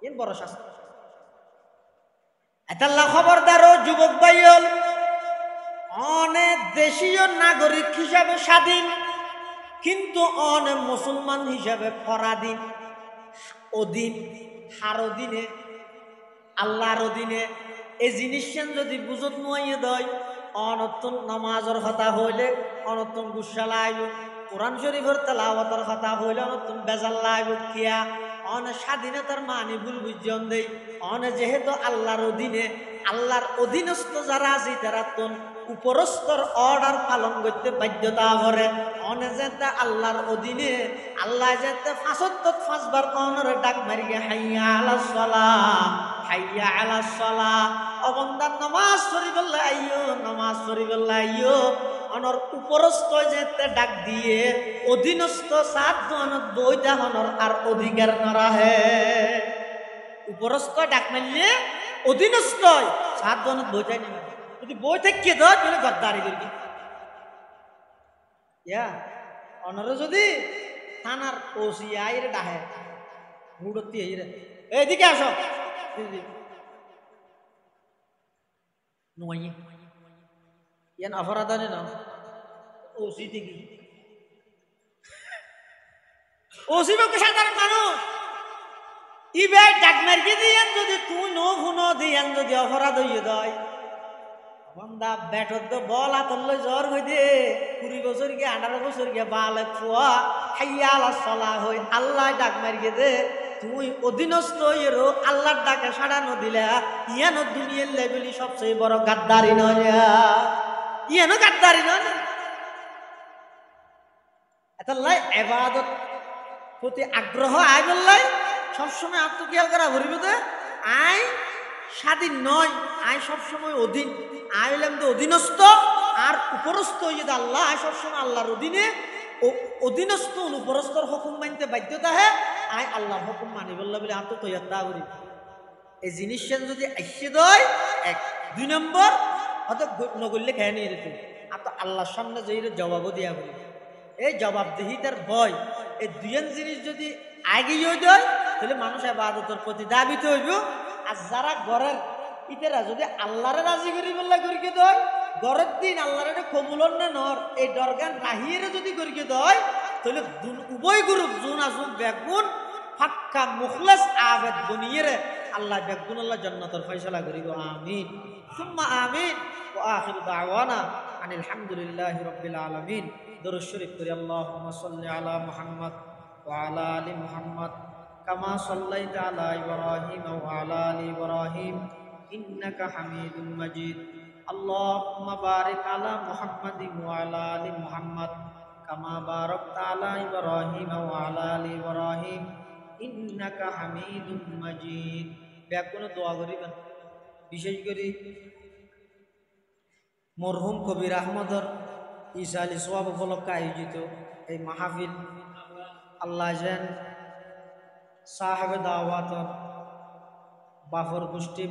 এর বড় শাস্তি এতাল্লাহ খবরদারও যুবক ভাইয়ল অনেক দেশীয় নাগরিক হিসাবে স্বাধীন কিন্তু অনেক মুসলমান হিসাবে পরাধীন অধীন হার অধীনে আল্লাহর অধীনে এই জিনিসটা যদি বুঝত মুয়াইয়ে দেয় অনতুন নামাজের কথা হইলে অনতুন গুসা লাগব কোরআন শরীফের তেলাওয়াতের কথা হইলে অনতুন বেজাল লাগব কিয়া অনেক স্বাধীনতার মানে ভুল বুঝজন দেই অনেক যেহেতু আল্লাহর অধীনে আল্লাহর অধীনস্থ যারা আছে তারা তুন উপরস্তর অর্ডার পালন করতে বাধ্যতা করে অনে যেতে আল্লাহর অধীনে আল্লাহ যেতে 5 বার অনরে ডাক মারিয়ে হাইয়া আলাস সালাহ হাইয়া আলাস সালাহ অবন্দার নামাজ পড়িবল্লা আইয়ো নামাজ পড়িবল্লা আইয়ো অনর উপরস্থ যেতে ডাক দিয়ে অধীনস্থ 7 জনের বইটা হনর আর অধিকার নরাহে উপরস্থ ডাক মারলে অধীনস্থ 7 জনের বইটাই নেবে যদি বই থেকে দেয় তাহলে গদ্দারি করবি ইয়া অনরে যদি থানার ওসি আইরে ডাহে মুড়তি আইরে এইদিকে আসো নয় ইয়ান অপরাধানে না ওসি থেকে ওসি পক্ষে সাধারণ মানুষ ইবে ডাক মার্কে দিয়ান যদি তুই নো ফুনো দিয়ান যদি অপরাধ হইয়ে দয় বন্দা বেটর তো বল আতল জ্বর হই দে 20 বছর গিয়ে 18 বছর গিয়ে বালক ফুয়া হাইয়া আলা সলা হই আল্লাহ ডাক মার্কে দে তুই অধীনস্থ হইরো আল্লাহর ডাকে সাড়া ন দিলা ইয়ানো দুনিয়ার লেভেলি সবচেয়ে বড় গাদ্দারি নয় ইয়ানো গাদ্দারি নয় এতাল্লাই ইবাদত প্রতি আগ্রহ আই বললাই সবসময় আত্মখেয়াল করা ভরিব দে আই স্বাধীন নয় আই সবসময় অধীন আই হইলাম তো অধীনস্থ আর উপরস্থ হইয়ে আল্লাহ আই সবসময় আল্লাহর অধীনে অধীনস্থ উপরস্থর হুকুম মানতে বাধ্যতা হে আই আল্লাহর হুকুম মানি বললা বলে আত্ম তৈয়াত্তা করি এই জিনিসটা যদি আইসে দেয় 1 2 নম্বর অত নগরলে খেয়ে নিয়ে যেত আর তো আল্লাহর সামনে যেই জবাবও দিয়া করি এই জবাবদিহিতার ভয় এই দুইজন জিনিস যদি আগেই হয়ে যায় তাহলে মানুষ ইবাদতের প্রতি দাবিত হইব আর যারা ঘরের ইতেরা যদি আল্লাহরে রাজি করি বললা করিকে দেয় ঘরের দিন আল্লাহরে কবুলন না নর এই দরগান রাহিয়ে যদি করিকে দেয় তাহলে উভয় গ্রুপ জুন আসুন বেগুন ফাক্কা মুখলেস আবেদ বনিয়ে আল্লাহ বেগুন আল্লাহ জান্নাতের ফয়সালা করিব আমিন সুম্মা আমিন ওয়া আখিরু দাওয়ানা আনিল হামদুলিল্লাহি রাব্বিল আলামিন দরুদ শরীফ করি আল্লাহুম্মা সাল্লি আলা মুহাম্মদ ওয়া আলা আলি মুহাম্মদ কামা সাল্লাইতা আলা ইব্রাহিম ওয়া আলা আলি ইব্রাহিম ইন্নাকা হামিদুম মাজিদ আল্লাহুম্মা বারিক আলা মুহাম্মাদিন ওয়া আলা আলি মুহাম্মদ কামা বারাকতা আলা ইব্রাহিম ওয়া আলা আলি ইব্রাহিম ইন্নাকা হামিদুম মাজিদ ব্যাকুল দোয়া করিবেন বিশেষ করে মরহুম কবির আহমদর ঈসা আলী সোয়াব উপলক্ষে আয়োজিত এই মাহফিল আল্লাহ যেন সাহেব দাওয়াতর বাফর গোষ্ঠী